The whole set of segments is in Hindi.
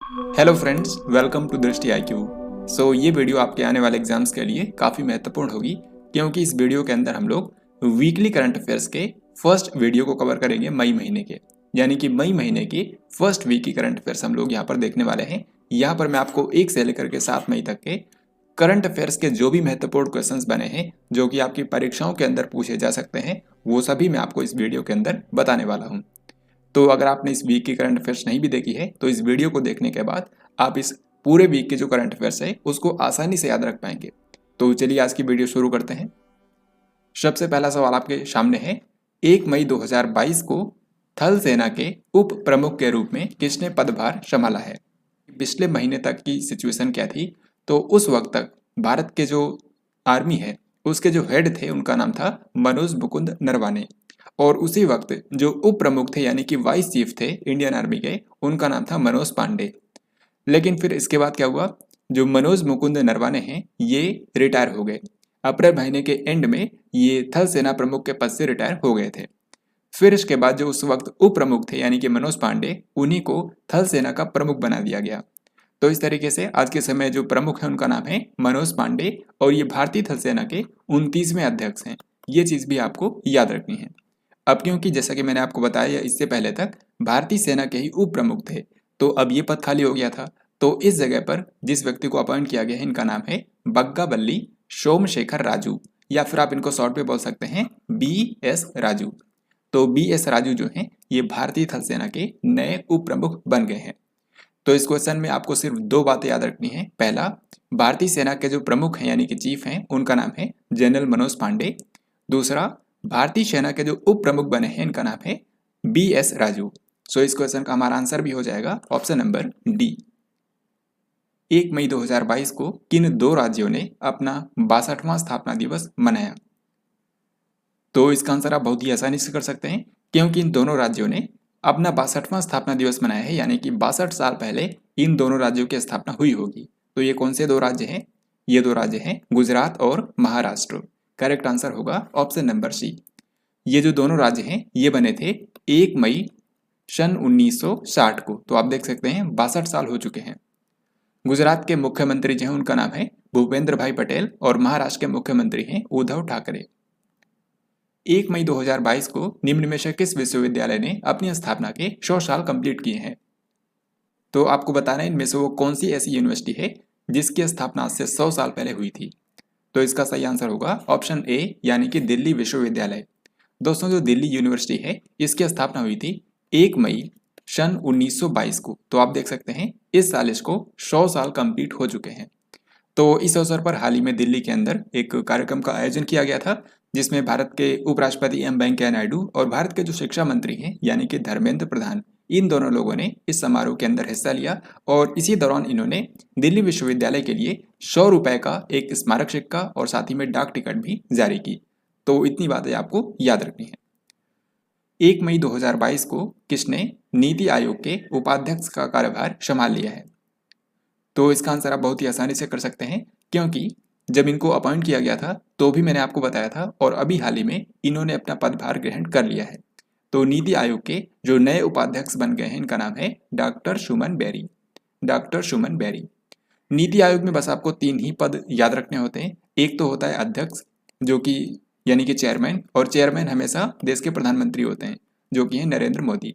हेलो फ्रेंड्स, वेलकम टू दृष्टि आईक्यू। ये वीडियो आपके आने वाले एग्जाम्स के लिए काफ़ी महत्वपूर्ण होगी, क्योंकि इस वीडियो के अंदर हम लोग वीकली करंट अफेयर्स के फर्स्ट वीडियो को कवर करेंगे मई महीने के, यानी कि मई महीने की फर्स्ट वीक की करंट अफेयर्स हम लोग यहाँ पर देखने वाले हैं। यहाँ पर मैं आपको 1 से लेकर के 7 मई तक के करंट अफेयर्स के जो भी महत्वपूर्ण क्वेश्चंस बने हैं, जो कि आपकी परीक्षाओं के अंदर पूछे जा सकते हैं, वो सभी मैं आपको इस वीडियो के अंदर बताने वाला हूँ। तो अगर आपने इस वीक की करंट अफेयर्स नहीं भी देखी है, तो इस वीडियो को देखने के बाद आप इस पूरे वीक के जो करंट अफेयर्स है उसको आसानी से याद रख पाएंगे। तो चलिए आज की वीडियो शुरू करते हैं। सबसे पहला सवाल आपके सामने है, 1 मई 2022 को थल सेना के उप प्रमुख के रूप में किसने पदभार संभाला है? पिछले महीने तक की सिचुएशन क्या थी? तो उस वक्त तक भारत के जो आर्मी है उसके जो हेड थे उनका नाम था मनोज मुकुंद नरवाने, और उसी वक्त जो उप प्रमुख थे यानी कि वाइस चीफ थे इंडियन आर्मी के, उनका नाम था मनोज पांडे। लेकिन फिर इसके बाद क्या हुआ, जो मनोज मुकुंद नरवाने हैं ये रिटायर हो गए। अप्रैल महीने के एंड में ये थल सेना प्रमुख के पद से रिटायर हो गए थे। फिर इसके बाद जो उस वक्त उप प्रमुख थे यानी कि मनोज पांडे, उन्हीं को थल सेना का प्रमुख बना दिया गया। तो इस तरीके से आज के समय जो प्रमुख है उनका नाम है मनोज पांडे, और ये भारतीय थल सेना के 29वें अध्यक्ष हैं। ये चीज भी आपको याद रखनी है। अब क्योंकि जैसा कि मैंने आपको बताया इससे पहले तक भारतीय सेना के ही उप प्रमुख थे, तो अब ये पद खाली हो गया था। तो इस जगह पर जिस व्यक्ति को अपॉइंट किया गया है इनका नाम है बग्गाबल्ली सोमशेखर राजू, या फिर आप इनको शॉर्ट में बोल सकते हैं BS राजू। तो BS राजू जो हैं ये भारतीय थल सेना के नए उप प्रमुख बन गए हैं। तो इस क्वेश्चन में आपको सिर्फ 2 बातें याद रखनी है। पहला, भारतीय सेना के जो प्रमुख हैं यानी कि चीफ हैं उनका नाम है जनरल मनोज पांडे। दूसरा, भारतीय सेना के जो उप प्रमुख बने हैं इनका नाम है BS राजू। इस क्वेश्चन का हमारा आंसर भी हो जाएगा ऑप्शन नंबर डी। 1 मई 2022 को किन 2 राज्यों ने अपना 62वां स्थापना दिवस मनाया? तो इसका आंसर आप बहुत ही आसानी से कर सकते हैं, क्योंकि इन दोनों राज्यों ने अपना 62वां स्थापना दिवस मनाया है, यानी कि 62 साल पहले इन दोनों राज्यों की स्थापना हुई होगी। तो ये कौन से 2 राज्य हैं? ये 2 राज्य हैं गुजरात और महाराष्ट्र। करेक्ट आंसर होगा ऑप्शन नंबर सी। ये जो दोनों राज्य हैं ये बने थे 1 मई सन 1960 को। तो आप देख सकते हैं 62 साल हो चुके हैं। गुजरात के मुख्यमंत्री जो हैं उनका नाम है भूपेंद्र भाई पटेल, और महाराष्ट्र के मुख्यमंत्री हैं उद्धव ठाकरे। 1 मई 2022 को निम्न में से किस विश्वविद्यालय ने अपनी स्थापना के 100 साल कंप्लीट किए हैं? तो आपको बताना है इनमें से वो कौन सी ऐसी यूनिवर्सिटी है जिसकी स्थापना आज से 100 साल पहले हुई थी। तो इसका सही आंसर होगा ऑप्शन ए, यानी कि दिल्ली विश्वविद्यालय। दोस्तों, जो दिल्ली यूनिवर्सिटी है इसकी स्थापना हुई थी 1 मई सन 1922 को। तो आप देख सकते हैं इस साल इसको 100 साल कंप्लीट हो चुके हैं। तो इस अवसर पर हाल ही में दिल्ली के अंदर एक कार्यक्रम का आयोजन किया गया था, जिसमें भारत के उपराष्ट्रपति M वेंकैया नायडू और भारत के जो शिक्षा मंत्री हैं यानी कि धर्मेंद्र प्रधान, इन दोनों लोगों ने इस समारोह के अंदर हिस्सा लिया, और इसी दौरान इन्होंने दिल्ली विश्वविद्यालय के लिए 100 रुपए का एक स्मारक सिक्का और साथ ही में डाक टिकट भी जारी की। तो इतनी बातें आपको याद रखनी है। 1 मई 2022 को किसने नीति आयोग के उपाध्यक्ष का कार्यभार संभाल लिया है? तो इसका आंसर आप बहुत ही आसानी से कर सकते हैं, क्योंकि जब इनको अपॉइंट किया गया था तो भी मैंने आपको बताया था, और अभी हाल ही में इन्होंने अपना पदभार ग्रहण कर लिया है। तो नीति आयोग के जो नए उपाध्यक्ष बन गए हैं इनका नाम है डॉक्टर सुमन बेरी। डॉक्टर सुमन बेरी। नीति आयोग में बस आपको 3 ही पद याद रखने होते हैं। एक तो होता है अध्यक्ष, जो कि यानी कि चेयरमैन, और चेयरमैन हमेशा देश के प्रधानमंत्री होते हैं जो कि है नरेंद्र मोदी।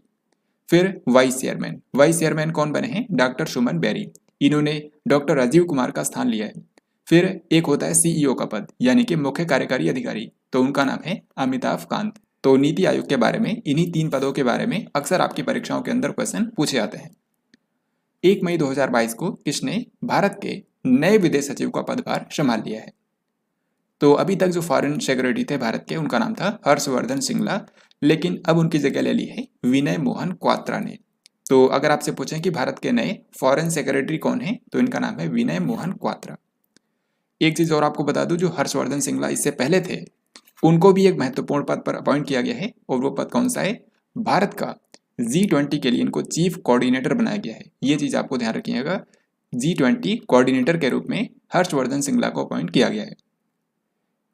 फिर वाइस चेयरमैन। वाइस चेयरमैन कौन बने हैं? डॉक्टर सुमन बेरी। इन्होंने डॉक्टर राजीव कुमार का स्थान लिया है। फिर एक होता है CEO का पद, यानी कि मुख्य कार्यकारी अधिकारी, तो उनका नाम है अमिताभ कांत। तो नीति आयोग के बारे में, इन्हीं 3 पदों के बारे में अक्सर आपकी परीक्षाओं के अंदर क्वेश्चन पूछे जाते हैं। 1 मई 2022 को किसने भारत के नए विदेश सचिव का पदभार संभाल लिया है? तो अभी तक जो फॉरेन सेक्रेटरी थे भारत के उनका नाम था हर्षवर्धन श्रिंगला, लेकिन अब उनकी जगह ले ली है विनय मोहन क्वात्रा ने। तो अगर आपसे पूछें कि भारत के नए फॉरेन सेक्रेटरी कौन है, तो इनका नाम है विनय मोहन क्वात्रा। एक चीज और आपको बता दूं, जो हर्षवर्धन श्रिंगला इससे पहले थे उनको भी एक महत्वपूर्ण पद पर अपॉइंट किया गया है, और वो पद कौन सा है? भारत का G20 के लिए इनको चीफ कोऑर्डिनेटर बनाया गया है। ये चीज आपको ध्यान रखिएगा, G20 कोऑर्डिनेटर के रूप में हर्षवर्धन श्रिंगला को अपॉइंट किया गया है।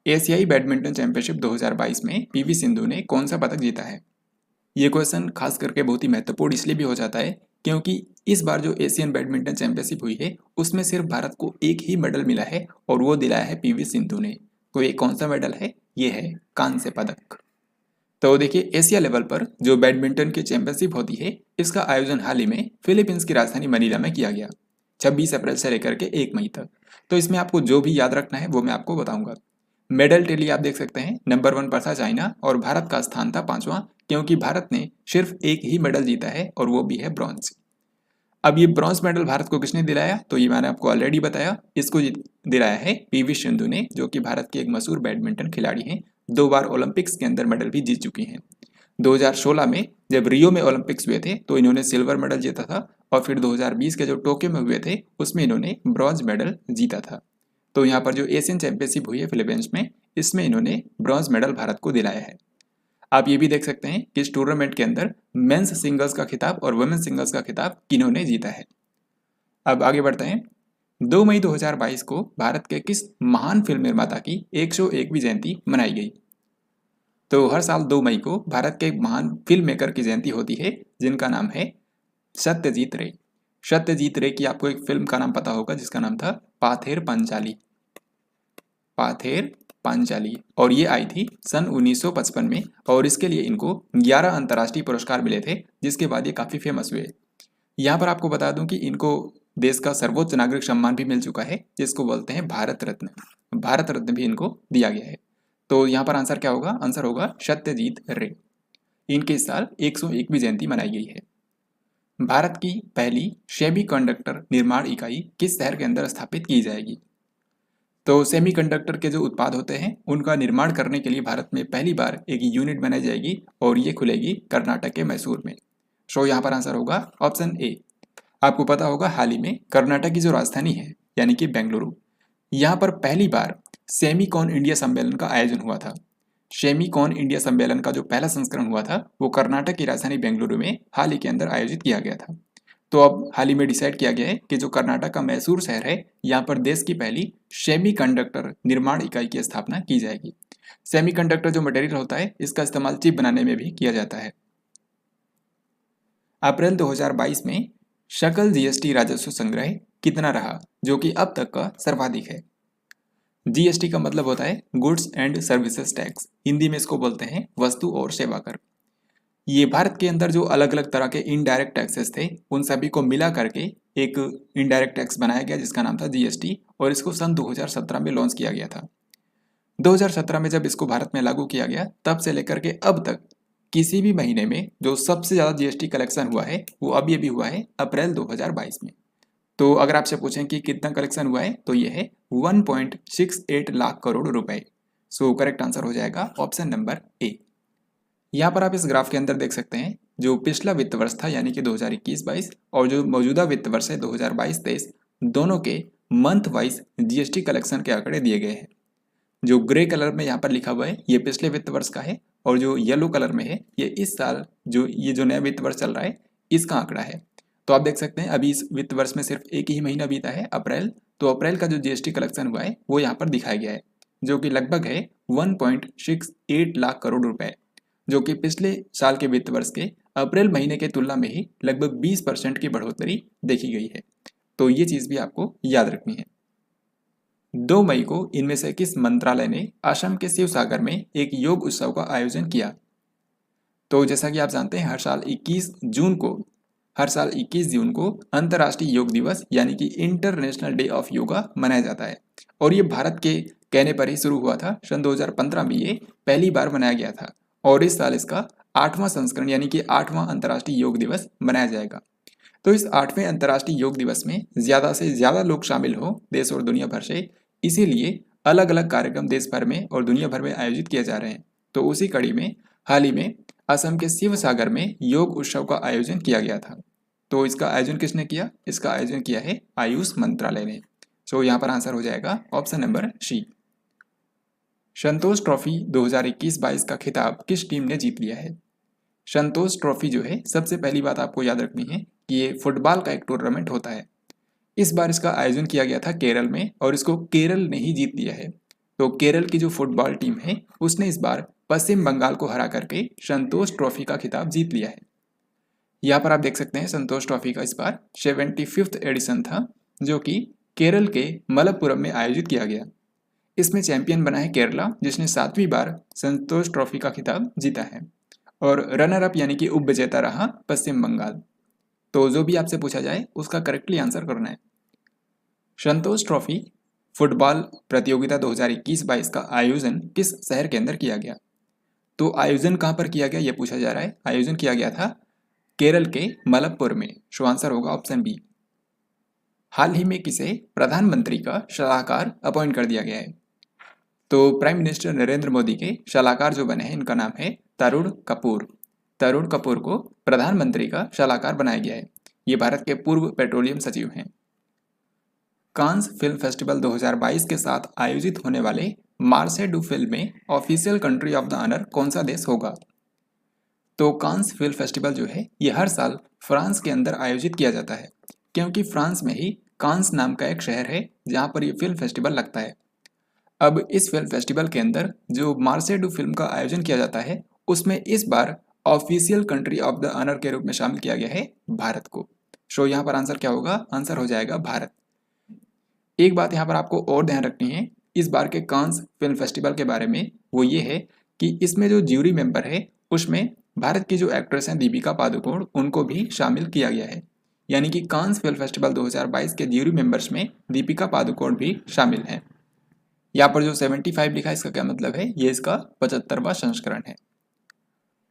एशियाई बैडमिंटन चैंपियनशिप 2022 में PV सिंधु ने कौन सा पदक जीता है? ये क्वेश्चन खास करके बहुत ही महत्वपूर्ण इसलिए भी हो जाता है, क्योंकि इस बार जो एशियन बैडमिंटन चैंपियनशिप हुई है उसमें सिर्फ भारत को एक ही मेडल मिला है और वो दिलाया है पीवी सिंधु ने। तो ये कौन सा मेडल है? ये है कांस्य पदक। तो देखिए, एशिया लेवल पर जो बैडमिंटन की चैंपियनशिप होती है इसका आयोजन हाल ही में फिलीपींस की राजधानी मनीला में किया गया, 26 अप्रैल से लेकर के 1 मई तक। तो इसमें आपको जो भी याद रखना है वो मैं आपको बताऊंगा। मेडल टेली आप देख सकते हैं, नंबर 1 पर था चाइना और भारत का स्थान था 5वां, क्योंकि भारत ने सिर्फ एक ही मेडल जीता है और वो भी है ब्रॉन्ज। अब ये ब्रॉन्ज मेडल भारत को किसने दिलाया? तो ये मैंने आपको ऑलरेडी बताया, इसको दिलाया है पीवी सिंधु ने, जो कि भारत की एक मशहूर बैडमिंटन खिलाड़ी हैं, 2 बार ओलंपिक्स के अंदर मेडल भी जीत चुकी हैं। 2016 में जब रियो में ओलंपिक्स हुए थे तो इन्होंने सिल्वर मेडल जीता था और फिर 2020 के जो टोक्यो में हुए थे उसमें इन्होंने ब्रॉन्ज मेडल जीता था। तो यहाँ पर जो एशियन चैंपियनशिप हुई है फिलीपींस में, इसमें इन्होंने ब्रॉन्ज मेडल भारत को दिलाया है। आप ये भी देख सकते हैं कि इस टूर्नामेंट के अंदर मेंस सिंगल्स का खिताब और वुमेन्स सिंगल्स का खिताब किन्होंने जीता है। अब आगे बढ़ते हैं। 2 मई 2022 को भारत के किस महान फिल्म निर्माता की 101वीं जयंती मनाई गई? तो हर साल 2 मई को भारत के एक महान फिल्म मेकर की जयंती होती है जिनका नाम है सत्यजीत रे। सत्यजीत रे की आपको एक फिल्म का नाम पता होगा जिसका नाम था पाथेर पंचाली। पाथेर पांचाली, और ये आई थी सन 1955 में और इसके लिए इनको 11 अंतर्राष्ट्रीय पुरस्कार मिले थे, जिसके बाद ये काफ़ी फेमस हुए। यहाँ पर आपको बता दूं कि इनको देश का सर्वोच्च नागरिक सम्मान भी मिल चुका है जिसको बोलते हैं भारत रत्न। भारत रत्न भी इनको दिया गया है। तो यहाँ पर आंसर क्या होगा? आंसर होगा सत्यजीत रे। इनके इस साल 101वीं जयंती मनाई गई है। भारत की पहली सेमीकंडक्टर निर्माण इकाई किस शहर के अंदर स्थापित की जाएगी? तो सेमीकंडक्टर के जो उत्पाद होते हैं उनका निर्माण करने के लिए भारत में पहली बार एक यूनिट बनाई जाएगी और ये खुलेगी कर्नाटक के मैसूर में। सो यहाँ पर आंसर होगा ऑप्शन ए। आपको पता होगा हाल ही में कर्नाटक की जो राजधानी है यानी कि बेंगलुरु, यहाँ पर पहली बार सेमीकॉन इंडिया सम्मेलन का आयोजन हुआ था। सेमीकॉन इंडिया सम्मेलन का जो पहला संस्करण हुआ था वो कर्नाटक की राजधानी बेंगलुरु में हाल ही के अंदर आयोजित किया गया था। तो अब हाल ही में डिसाइड किया गया है कि जो कर्नाटक का मैसूर शहर है यहाँ पर देश की पहली सेमीकंडक्टर निर्माण इकाई की स्थापना की जाएगी। सेमीकंडक्टर जो मटेरियल होता है इसका इस्तेमाल चिप बनाने में भी किया जाता है। अप्रैल 2022 में सकल जीएसटी राजस्व संग्रह कितना रहा, जो कि अब तक का सर्वाधिक है? जीएसटी का मतलब होता है goods and services tax, Hindi में इसको बोलते हैं वस्तु और सेवा कर। ये भारत के अंदर जो अलग अलग तरह के इनडायरेक्ट टैक्सेस थे उन सभी को मिला करके एक इनडायरेक्ट टैक्स बनाया गया जिसका नाम था जीएसटी, और इसको सन 2017 में लॉन्च किया गया था। 2017 में जब इसको भारत में लागू किया गया तब से लेकर के अब तक किसी भी महीने में जो सबसे ज़्यादा जीएसटी कलेक्शन हुआ है वो अब ये भी हुआ है अप्रैल 2022 में। तो अगर आपसे पूछें कि कितना कलेक्शन हुआ है तो ये है 1.68 लाख करोड़ रुपए। सो करेक्ट आंसर हो जाएगा ऑप्शन नंबर ए। यहाँ पर आप इस ग्राफ के अंदर देख सकते हैं जो पिछला वित्त वर्ष था यानी कि 2021-22 और जो मौजूदा वित्त वर्ष है 2022-23, दोनों के मंथ वाइज जीएसटी कलेक्शन के आंकड़े दिए गए हैं। जो ग्रे कलर में यहाँ पर लिखा हुआ है ये पिछले वित्त वर्ष का है और जो येलो कलर में है ये इस साल जो नया वित्त वर्ष चल रहा है इसका आंकड़ा है। तो आप देख सकते हैं अभी इस वित्त वर्ष में सिर्फ एक ही महीना बीता है अप्रैल, तो अप्रैल का जो जीएसटी कलेक्शन हुआ है वो यहाँ पर दिखाया गया है जो कि लगभग है 1.68 लाख करोड़ रुपए, जो कि पिछले साल के वित्त वर्ष के अप्रैल महीने के तुलना में ही लगभग 20% की बढ़ोतरी देखी गई है। तो ये चीज़ भी आपको याद रखनी है। 2 मई को इनमें से किस मंत्रालय ने असम के शिवसागर में एक योग उत्सव का आयोजन किया? तो जैसा कि आप जानते हैं हर साल 21 जून को अंतर्राष्ट्रीय योग दिवस यानी कि इंटरनेशनल डे ऑफ योगा मनाया जाता है और ये भारत के कहने पर ही शुरू हुआ था। सन 2015 में ये पहली बार मनाया गया था और इस साल इसका 8वां संस्करण यानी कि 8वां अंतर्राष्ट्रीय योग दिवस मनाया जाएगा। तो इस 8वें अंतर्राष्ट्रीय योग दिवस में ज़्यादा से ज़्यादा लोग शामिल हो देश और दुनिया भर से, इसीलिए अलग अलग कार्यक्रम देश भर में और दुनिया भर में आयोजित किए जा रहे हैं। तो उसी कड़ी में हाल ही में असम के शिवसागर में योग उत्सव का आयोजन किया गया था। तो इसका आयोजन किसने किया? इसका आयोजन किया है आयुष मंत्रालय ने। सो यहाँ पर आंसर हो जाएगा ऑप्शन नंबर सी। संतोष ट्रॉफी 2021-22 का खिताब किस टीम ने जीत लिया है? संतोष ट्रॉफी जो है, सबसे पहली बात आपको याद रखनी है कि ये फुटबॉल का एक टूर्नामेंट होता है। इस बार इसका आयोजन किया गया था केरल में और इसको केरल ने ही जीत लिया है। तो केरल की जो फुटबॉल टीम है उसने इस बार पश्चिम बंगाल को हरा करके संतोष ट्रॉफी का खिताब जीत लिया है। यहाँ पर आप देख सकते हैं संतोष ट्रॉफी का इस बार 75th एडिशन था, जो कि केरल के मलप्पुरम में आयोजित किया गया। इसमें चैंपियन बना है केरला, जिसने 7वीं बार संतोष ट्रॉफी का खिताब जीता है, और रनर अप यानी कि उप विजेता रहा पश्चिम बंगाल। तो जो भी आपसे पूछा जाए उसका करेक्टली आंसर करना है। संतोष ट्रॉफी फुटबॉल प्रतियोगिता 2021-22 का आयोजन किस शहर के अंदर किया गया? तो आयोजन कहाँ पर किया गया ये पूछा जा रहा है। आयोजन किया गया था केरल के मलप्पुर में। सो आंसर होगा ऑप्शन बी। हाल ही में किसे प्रधानमंत्री का सलाहकार अपॉइंट कर दिया गया है? तो प्राइम मिनिस्टर नरेंद्र मोदी के सलाहकार जो बने हैं, इनका नाम है तरुण कपूर। तरुण कपूर को प्रधानमंत्री का सलाहकार बनाया गया है। ये भारत के पूर्व पेट्रोलियम सचिव हैं। कांस फिल्म फेस्टिवल 2022 के साथ आयोजित होने वाले मार्से डू फिल्म में official country of the honour कौन सा देश होगा? तो कांस फिल्म फेस्टिवल जो है ये हर साल फ्रांस के अंदर आयोजित किया जाता है, क्योंकि फ्रांस में ही कांस नाम का एक शहर है जहाँ पर ये फिल्म फेस्टिवल लगता है। अब इस फिल्म फेस्टिवल के अंदर जो मार्से डू फिल्म का आयोजन किया जाता है, उसमें इस बार official country of the honour के रूप में शामिल किया गया है भारत को। सो यहाँ पर आंसर क्या होगा? आंसर हो जाएगा भारत। एक बात यहाँ पर आपको और ध्यान रखनी है इस बार के कांस फिल्म फेस्टिवल के बारे में, वो ये है कि इसमें जो ज्यूरी मेंबर है उसमें भारत की जो एक्ट्रेस हैं दीपिका पादुकोण, उनको भी शामिल किया गया है। यानी कि कांस फिल्म फेस्टिवल 2022 के ज्यूरी मेंबर्स में दीपिका पादुकोण भी शामिल हैं। यहाँ पर जो 75 लिखा है इसका क्या मतलब है? ये इसका 75वां संस्करण है।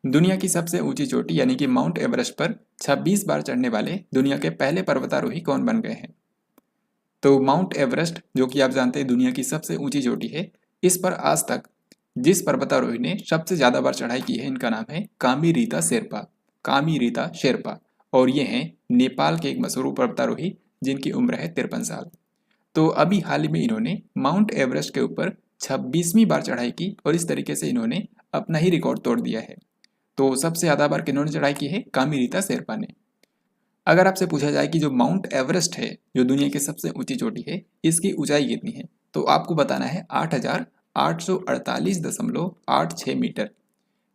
दुनिया की सबसे ऊंची चोटी यानी कि माउंट एवरेस्ट पर 26 बार चढ़ने वाले दुनिया के पहले पर्वतारोही कौन बन गए हैं? तो माउंट एवरेस्ट, जो कि आप जानते हैं दुनिया की सबसे ऊंची चोटी है, इस पर आज तक जिस पर्वतारोही ने सबसे ज्यादा बार चढ़ाई की है, इनका नाम है कामी रीता शेरपा। कामी रीता शेरपा, और ये हैं नेपाल के एक मशहूर पर्वतारोही जिनकी उम्र है 53 साल। तो अभी हाल ही में इन्होंने माउंट एवरेस्ट के ऊपर 26वीं बार चढ़ाई की, और इस तरीके से इन्होंने अपना ही रिकॉर्ड तोड़ दिया है। तो सबसे ज्यादा बार किन्होंने चढ़ाई की है? कामी रीता शेरपा ने। अगर आपसे पूछा जाए कि जो माउंट एवरेस्ट है, जो दुनिया की सबसे ऊंची चोटी है, इसकी ऊंचाई कितनी है, तो आपको बताना है 8,848.86 मीटर।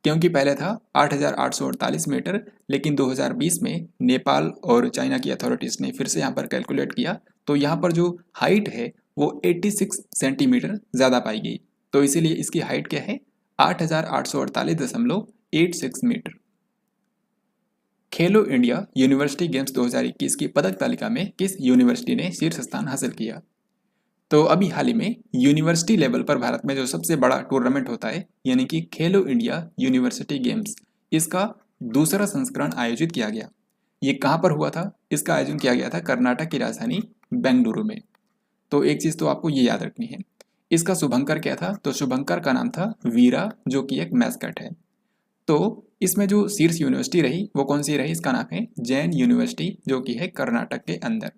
क्योंकि पहले था 8,848 मीटर, लेकिन 2020 में नेपाल और चाइना की अथॉरिटीज ने फिर से यहाँ पर कैलकुलेट किया, तो यहाँ पर जो हाइट है वो 86 सेंटीमीटर ज़्यादा पाई गई। तो इसीलिए इसकी हाइट क्या है? 8,848.86 मीटर। खेलो इंडिया यूनिवर्सिटी गेम्स 2021 की पदक तालिका में किस यूनिवर्सिटी ने शीर्ष स्थान हासिल किया? तो अभी हाल ही में यूनिवर्सिटी लेवल पर भारत में जो सबसे बड़ा टूर्नामेंट होता है, यानी कि खेलो इंडिया यूनिवर्सिटी गेम्स, इसका दूसरा संस्करण आयोजित किया गया। ये कहाँ पर हुआ था? इसका आयोजन किया गया था कर्नाटक की राजधानी बेंगलुरु में। तो एक चीज़ तो आपको ये याद रखनी है, इसका शुभंकर क्या था? तो शुभंकर का नाम था वीरा, जो कि एक मैस्कट है। तो इसमें जो शीर्ष यूनिवर्सिटी रही वो कौन सी रही? इसका नाम है जैन यूनिवर्सिटी, जो कि है कर्नाटक के अंदर।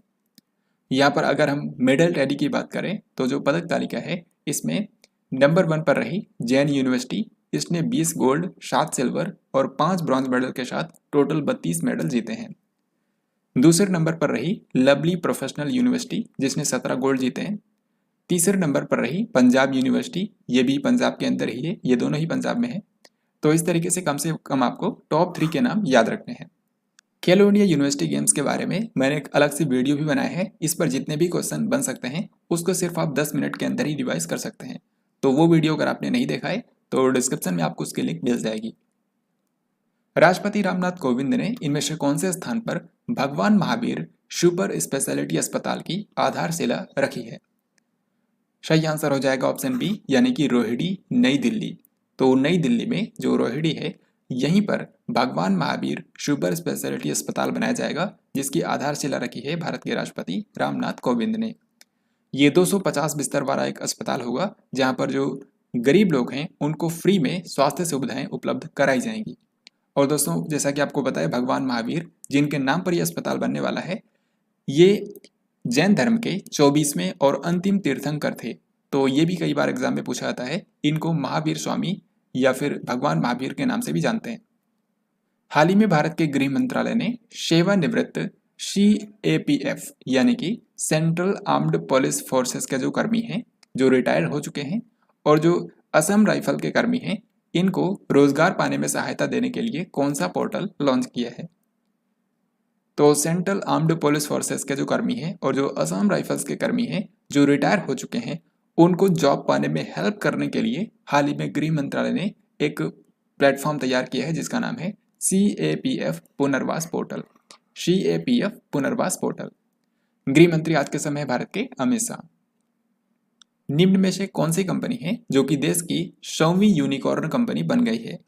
यहाँ पर अगर हम मेडल टैली की बात करें तो जो पदक तालिका है इसमें नंबर 1 पर रही जैन यूनिवर्सिटी। इसने 20 गोल्ड, 7 सिल्वर और 5 ब्रॉन्ज मेडल के साथ टोटल 32 मेडल जीते हैं। दूसरे नंबर पर रही लवली प्रोफेशनल यूनिवर्सिटी, जिसने 17 गोल्ड जीते हैं। तीसरे नंबर पर रही पंजाब यूनिवर्सिटी, ये भी पंजाब के अंदर ही है, ये दोनों ही पंजाब में है। तो इस तरीके से कम आपको टॉप 3 के नाम याद रखने हैं। खेलो इंडिया यूनिवर्सिटी गेम्स के बारे में मैंने एक अलग से वीडियो भी बनाया है। इस पर जितने भी क्वेश्चन बन सकते हैं उसको सिर्फ आप 10 मिनट के अंदर ही रिवाइज कर सकते हैं। तो वो वीडियो अगर आपने नहीं देखा है तो डिस्क्रिप्शन में आपको उसकी लिंक मिल जाएगी। राष्ट्रपति रामनाथ कोविंद ने इनमें से कौन से स्थान पर भगवान महावीर सुपर स्पेशलिटी अस्पताल की आधारशिला रखी है? सही आंसर हो जाएगा ऑप्शन बी, यानी कि रोहिणी, नई दिल्ली। तो नई दिल्ली में जो रोहिणी है, यहीं पर भगवान महावीर सुपर स्पेशलिटी अस्पताल बनाया जाएगा, जिसकी आधारशिला रखी है भारत के राष्ट्रपति रामनाथ कोविंद ने। ये 250 बिस्तर वाला एक अस्पताल होगा, जहां पर जो गरीब लोग हैं उनको फ्री में स्वास्थ्य सुविधाएं उपलब्ध कराई जाएंगी। और दोस्तों, जैसा कि आपको पता है, भगवान महावीर जिनके नाम पर यह अस्पताल बनने वाला है, ये जैन धर्म के 24वें और अंतिम तीर्थंकर थे। तो ये भी कई बार एग्जाम में पूछा जाता है, इनको महावीर स्वामी या फिर भगवान महावीर के नाम से भी जानते हैं। हाल ही में भारत के गृह मंत्रालय ने सेवानिवृत्त CAPF यानी कि सेंट्रल आर्म्ड पुलिस फोर्सेस के जो कर्मी हैं, जो रिटायर हो चुके हैं, और जो असम राइफल के कर्मी हैं, इनको रोजगार पाने में सहायता देने के लिए कौन सा पोर्टल लॉन्च किया है? तो सेंट्रल आर्म्ड पुलिस फोर्सेस के जो कर्मी हैं और जो असम राइफल्स के कर्मी हैं जो रिटायर हो चुके हैं, उनको जॉब पाने में हेल्प करने के लिए हाल ही में गृह मंत्रालय ने एक प्लेटफॉर्म तैयार किया है जिसका नाम है CAPF पुनर्वास पोर्टल। CAPF पुनर्वास पोर्टल। गृह मंत्री आज के समय है भारत के अमित शाह। निम्न में से कौन सी कंपनी है जो कि देश की 100वीं यूनिकॉर्न कंपनी बन गई है?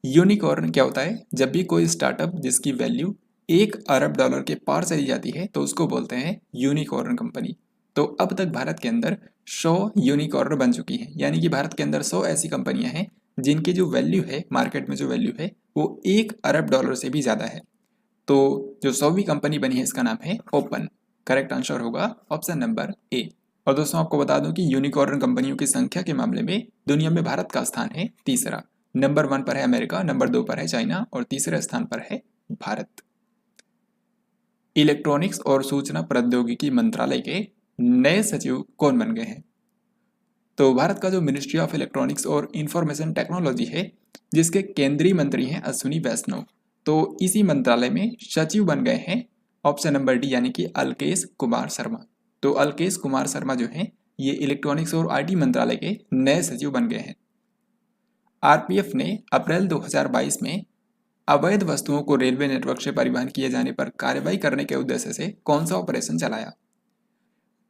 यूनिकॉर्न क्या होता है? जब भी कोई स्टार्टअप जिसकी वैल्यू $1 अरब के पार चली जाती है तो उसको बोलते हैं यूनिकॉर्न कंपनी। तो अब तक भारत के अंदर 100 यूनिकॉर्न बन चुकी है, यानी कि भारत के अंदर 100 ऐसी कंपनियां हैं जिनकी जो वैल्यू है, मार्केट में जो वैल्यू है वो $1 अरब से भी ज़्यादा है। तो जो 100वीं कंपनी बनी है इसका नाम है ओपन। करेक्ट आंसर होगा ऑप्शन नंबर ए। और दोस्तों आपको बता दूं कि यूनिकॉर्न कंपनियों की संख्या के मामले में दुनिया में भारत का स्थान है तीसरा। नंबर 1 पर है अमेरिका, नंबर 2 पर है चाइना और तीसरे स्थान पर है भारत। इलेक्ट्रॉनिक्स और सूचना प्रौद्योगिकी मंत्रालय के नए सचिव कौन बन गए हैं? तो भारत का जो मिनिस्ट्री ऑफ इलेक्ट्रॉनिक्स और इंफॉर्मेशन टेक्नोलॉजी है जिसके केंद्रीय मंत्री हैं अश्विनी वैष्णव, तो इसी मंत्रालय में सचिव बन गए हैं ऑप्शन नंबर डी यानी कि अल्केश कुमार शर्मा। तो अल्केश कुमार शर्मा जो हैं ये इलेक्ट्रॉनिक्स और IT मंत्रालय के नए सचिव बन गए हैं। RPF ने अप्रैल 2022 में अवैध वस्तुओं को रेलवे नेटवर्क से परिवहन किए जाने पर कार्रवाई करने के उद्देश्य से कौन सा ऑपरेशन चलाया?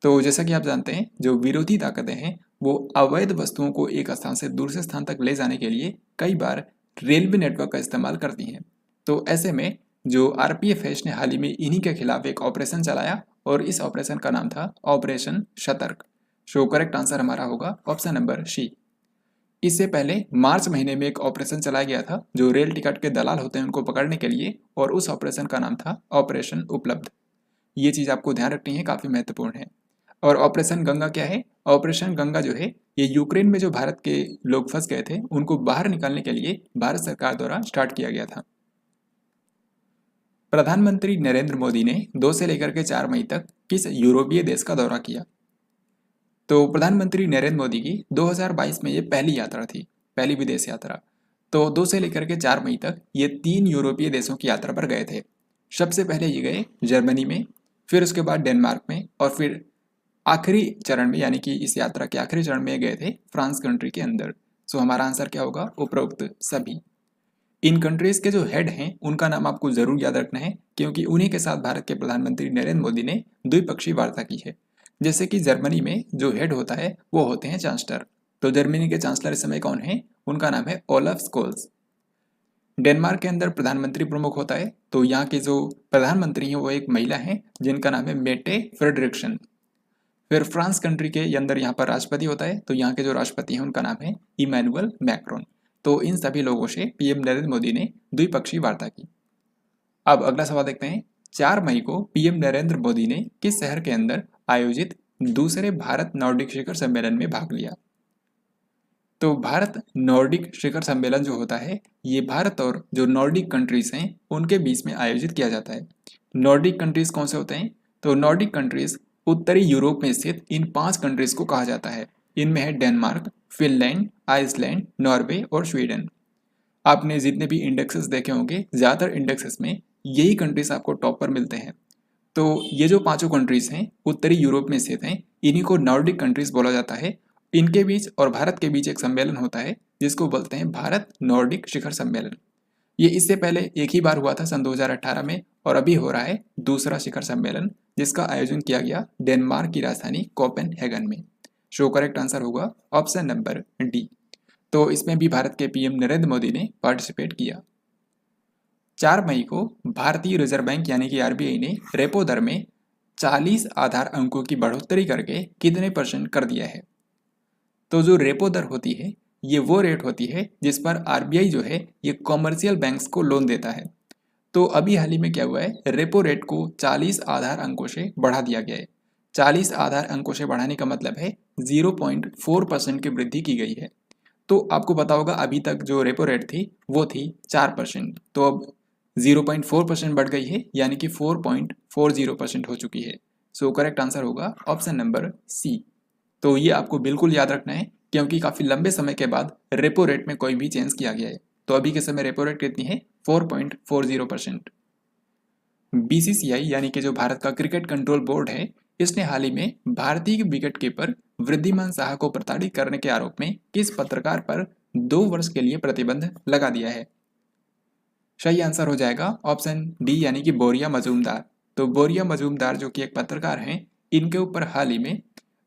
तो जैसा कि आप जानते हैं जो विरोधी ताकतें हैं वो अवैध वस्तुओं को एक स्थान से दूसरे स्थान तक ले जाने के लिए कई बार रेलवे नेटवर्क का इस्तेमाल करती हैं। तो ऐसे में जो RPF है इसने हाल ही में इन्हीं के खिलाफ एक ऑपरेशन चलाया और इस ऑपरेशन का नाम था ऑपरेशन सतर्क। सो करेक्ट आंसर हमारा होगा ऑप्शन नंबर सी। इससे पहले मार्च महीने में एक ऑपरेशन चलाया गया था जो रेल टिकट के दलाल होते हैं उनको पकड़ने के लिए, और उस ऑपरेशन का नाम था ऑपरेशन उपलब्ध। ये चीज़ आपको ध्यान रखनी है, काफ़ी महत्वपूर्ण है। और ऑपरेशन गंगा क्या है? ऑपरेशन गंगा जो है ये यूक्रेन में जो भारत के लोग फंस गए थे उनको बाहर निकालने के लिए भारत सरकार द्वारा स्टार्ट किया गया था। प्रधानमंत्री नरेंद्र मोदी ने 2 से लेकर के 4 मई तक किस यूरोपीय देश का दौरा किया? तो प्रधानमंत्री नरेंद्र मोदी की 2022 में ये पहली यात्रा थी, पहली विदेश यात्रा। तो 2 से लेकर के 4 मई तक ये 3 यूरोपीय देशों की यात्रा पर गए थे। सबसे पहले ये गए जर्मनी में, फिर उसके बाद डेनमार्क में, और फिर आखिरी चरण में यानी कि इस यात्रा के आखिरी चरण में गए थे फ्रांस कंट्री के अंदर। सो हमारा आंसर क्या होगा? उपरोक्त सभी। इन कंट्रीज के जो हेड हैं उनका नाम आपको जरूर याद रखना है क्योंकि उन्हीं के साथ भारत के प्रधानमंत्री नरेंद्र मोदी ने द्विपक्षीय वार्ता की है। जैसे कि जर्मनी में जो हेड होता है वो होते हैं चांसलर। तो जर्मनी के चांसलर इस समय कौन है? उनका नाम है ओलफ स्कोल्स। डेनमार्क के अंदर प्रधानमंत्री प्रमुख होता है, तो यहाँ के जो प्रधानमंत्री हैं वो एक महिला हैं जिनका नाम है मेटे फ्रेडरिक्सन। फिर फ्रांस कंट्री के अंदर यहाँ पर राष्ट्रपति होता है, तो यहाँ के जो राष्ट्रपति हैं उनका नाम है इमैनुअल मैक्रोन। तो इन सभी लोगों से PM नरेंद्र मोदी ने द्विपक्षीय वार्ता की। अब अगला सवाल देखते हैं। 4 मई को PM नरेंद्र मोदी ने किस शहर के अंदर आयोजित दूसरे भारत नॉर्डिक शिखर सम्मेलन में भाग लिया? तो भारत नॉर्डिक शिखर सम्मेलन जो होता है ये भारत और जो नॉर्डिक कंट्रीज हैं उनके बीच में आयोजित किया जाता है। नॉर्डिक कंट्रीज कौन से होते हैं? तो नॉर्डिक कंट्रीज उत्तरी यूरोप में स्थित इन 5 कंट्रीज को कहा जाता है। इनमें है डेनमार्क, फिनलैंड, आइसलैंड, नॉर्वे और स्वीडन। आपने जितने भी इंडेक्सेस देखे होंगे ज़्यादातर इंडेक्सेस में यही कंट्रीज आपको टॉप पर मिलते हैं। तो ये जो 5 कंट्रीज हैं उत्तरी यूरोप में स्थित हैं, इन्हीं को नॉर्डिक कंट्रीज बोला जाता है। इनके बीच और भारत के बीच एक सम्मेलन होता है जिसको बोलते हैं भारत नॉर्डिक शिखर सम्मेलन। ये इससे पहले एक ही बार हुआ था सन 2018 में, और अभी हो रहा है दूसरा शिखर सम्मेलन जिसका आयोजन किया गया डेनमार्क की राजधानी कोपेनहेगन में। सो करेक्ट आंसर होगा ऑप्शन नंबर डी। तो इसमें भी भारत के PM नरेंद्र मोदी ने पार्टिसिपेट किया। 4 मई को भारतीय रिजर्व बैंक यानी कि RBI ने रेपो दर में 40 आधार अंकों की बढ़ोतरी करके कितने % कर दिया है? तो जो रेपो दर होती है ये वो रेट होती है जिस पर RBI जो है ये कॉमर्शियल बैंक्स को लोन देता है। तो अभी हाल ही में क्या हुआ है, रेपो रेट को 40 आधार अंकों से बढ़ा दिया गया है। 40 आधार अंकों से बढ़ाने का मतलब है 0.4% की वृद्धि की गई है। तो आपको पता होगा अभी तक जो रेपो रेट थी वो थी 4%, तो अब 0.4% बढ़ गई है यानी कि 4.40% हो चुकी है। सो करेक्ट आंसर होगा ऑप्शन नंबर सी। तो ये आपको बिल्कुल याद रखना है क्योंकि काफ़ी लंबे समय के बाद रेपो रेट में कोई भी चेंज किया गया है। तो अभी के समय रेपो रेट कितनी है? 4.40%। बीसीसीआई यानी कि जो भारत का क्रिकेट कंट्रोल बोर्ड है, इसने हाल ही में भारतीय विकेट कीपर वृद्धिमान साहा को प्रताड़ित करने के आरोप में किस पत्रकार पर 2 वर्ष के लिए प्रतिबंध लगा दिया है? सही आंसर हो जाएगा ऑप्शन डी यानी कि बोरिया मजूमदार। तो बोरिया मजूमदार जो कि एक पत्रकार हैं, इनके ऊपर हाल ही में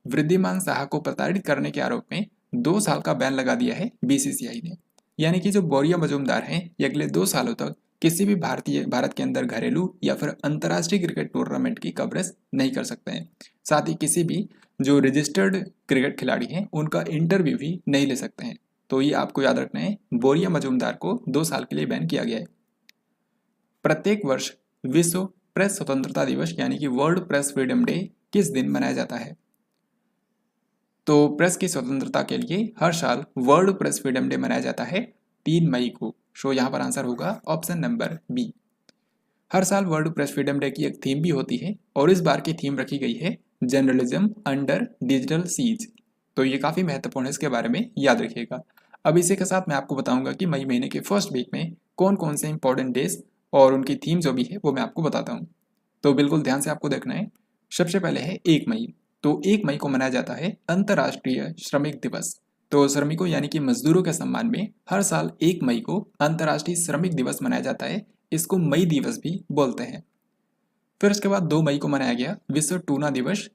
वृद्धिमान साहा को प्रताड़ित करने के आरोप में 2 साल का बैन लगा दिया है बीसीसीआई ने। यानी कि जो बोरिया मजूमदार हैं, ये अगले 2 सालों तक किसी भी भारत के अंदर घरेलू या फिर अंतर्राष्ट्रीय क्रिकेट टूर्नामेंट की कवरेज नहीं कर सकते हैं। साथ ही किसी भी जो रजिस्टर्ड क्रिकेट खिलाड़ी हैं, उनका इंटरव्यू भी नहीं ले सकते हैं। तो ये आपको याद रखना है, बोरिया मजूमदार को 2 साल के लिए बैन किया गया है। प्रत्येक वर्ष विश्व प्रेस स्वतंत्रता दिवस यानी कि वर्ल्ड प्रेस फ्रीडम डे किस दिन मनाया जाता है? तो प्रेस की स्वतंत्रता के लिए हर साल वर्ल्ड प्रेस फ्रीडम डे मनाया जाता है 3 मई को। सो यहाँ पर आंसर होगा ऑप्शन नंबर बी। हर साल वर्ल्ड प्रेस फ्रीडम डे की एक थीम भी होती है और इस बार की थीम रखी गई है जर्नलिज्म अंडर डिजिटल सीज। तो ये काफ़ी महत्वपूर्ण है, इसके बारे में याद रखिएगा। अब इसी के साथ मैं आपको बताऊंगा कि मई महीने के फर्स्ट वीक में कौन कौन से इंपॉर्टेंट डेज और उनकी थीम जो भी है वो मैं आपको बताता हूँ। तो बिल्कुल ध्यान से आपको देखना है। सबसे पहले है 1 मई। तो 1 मई को मनाया जाता है अंतर्राष्ट्रीय श्रमिक दिवस। तो श्रमिकों यानी कि मजदूरों के सम्मान में हर साल 1 मई को अंतर्राष्ट्रीय श्रमिक दिवस मनाया जाता है। इसको मई दिवस भी बोलते हैं। फिर उसके बाद 2 मई को मनाया गया विश्व टूना दिवस।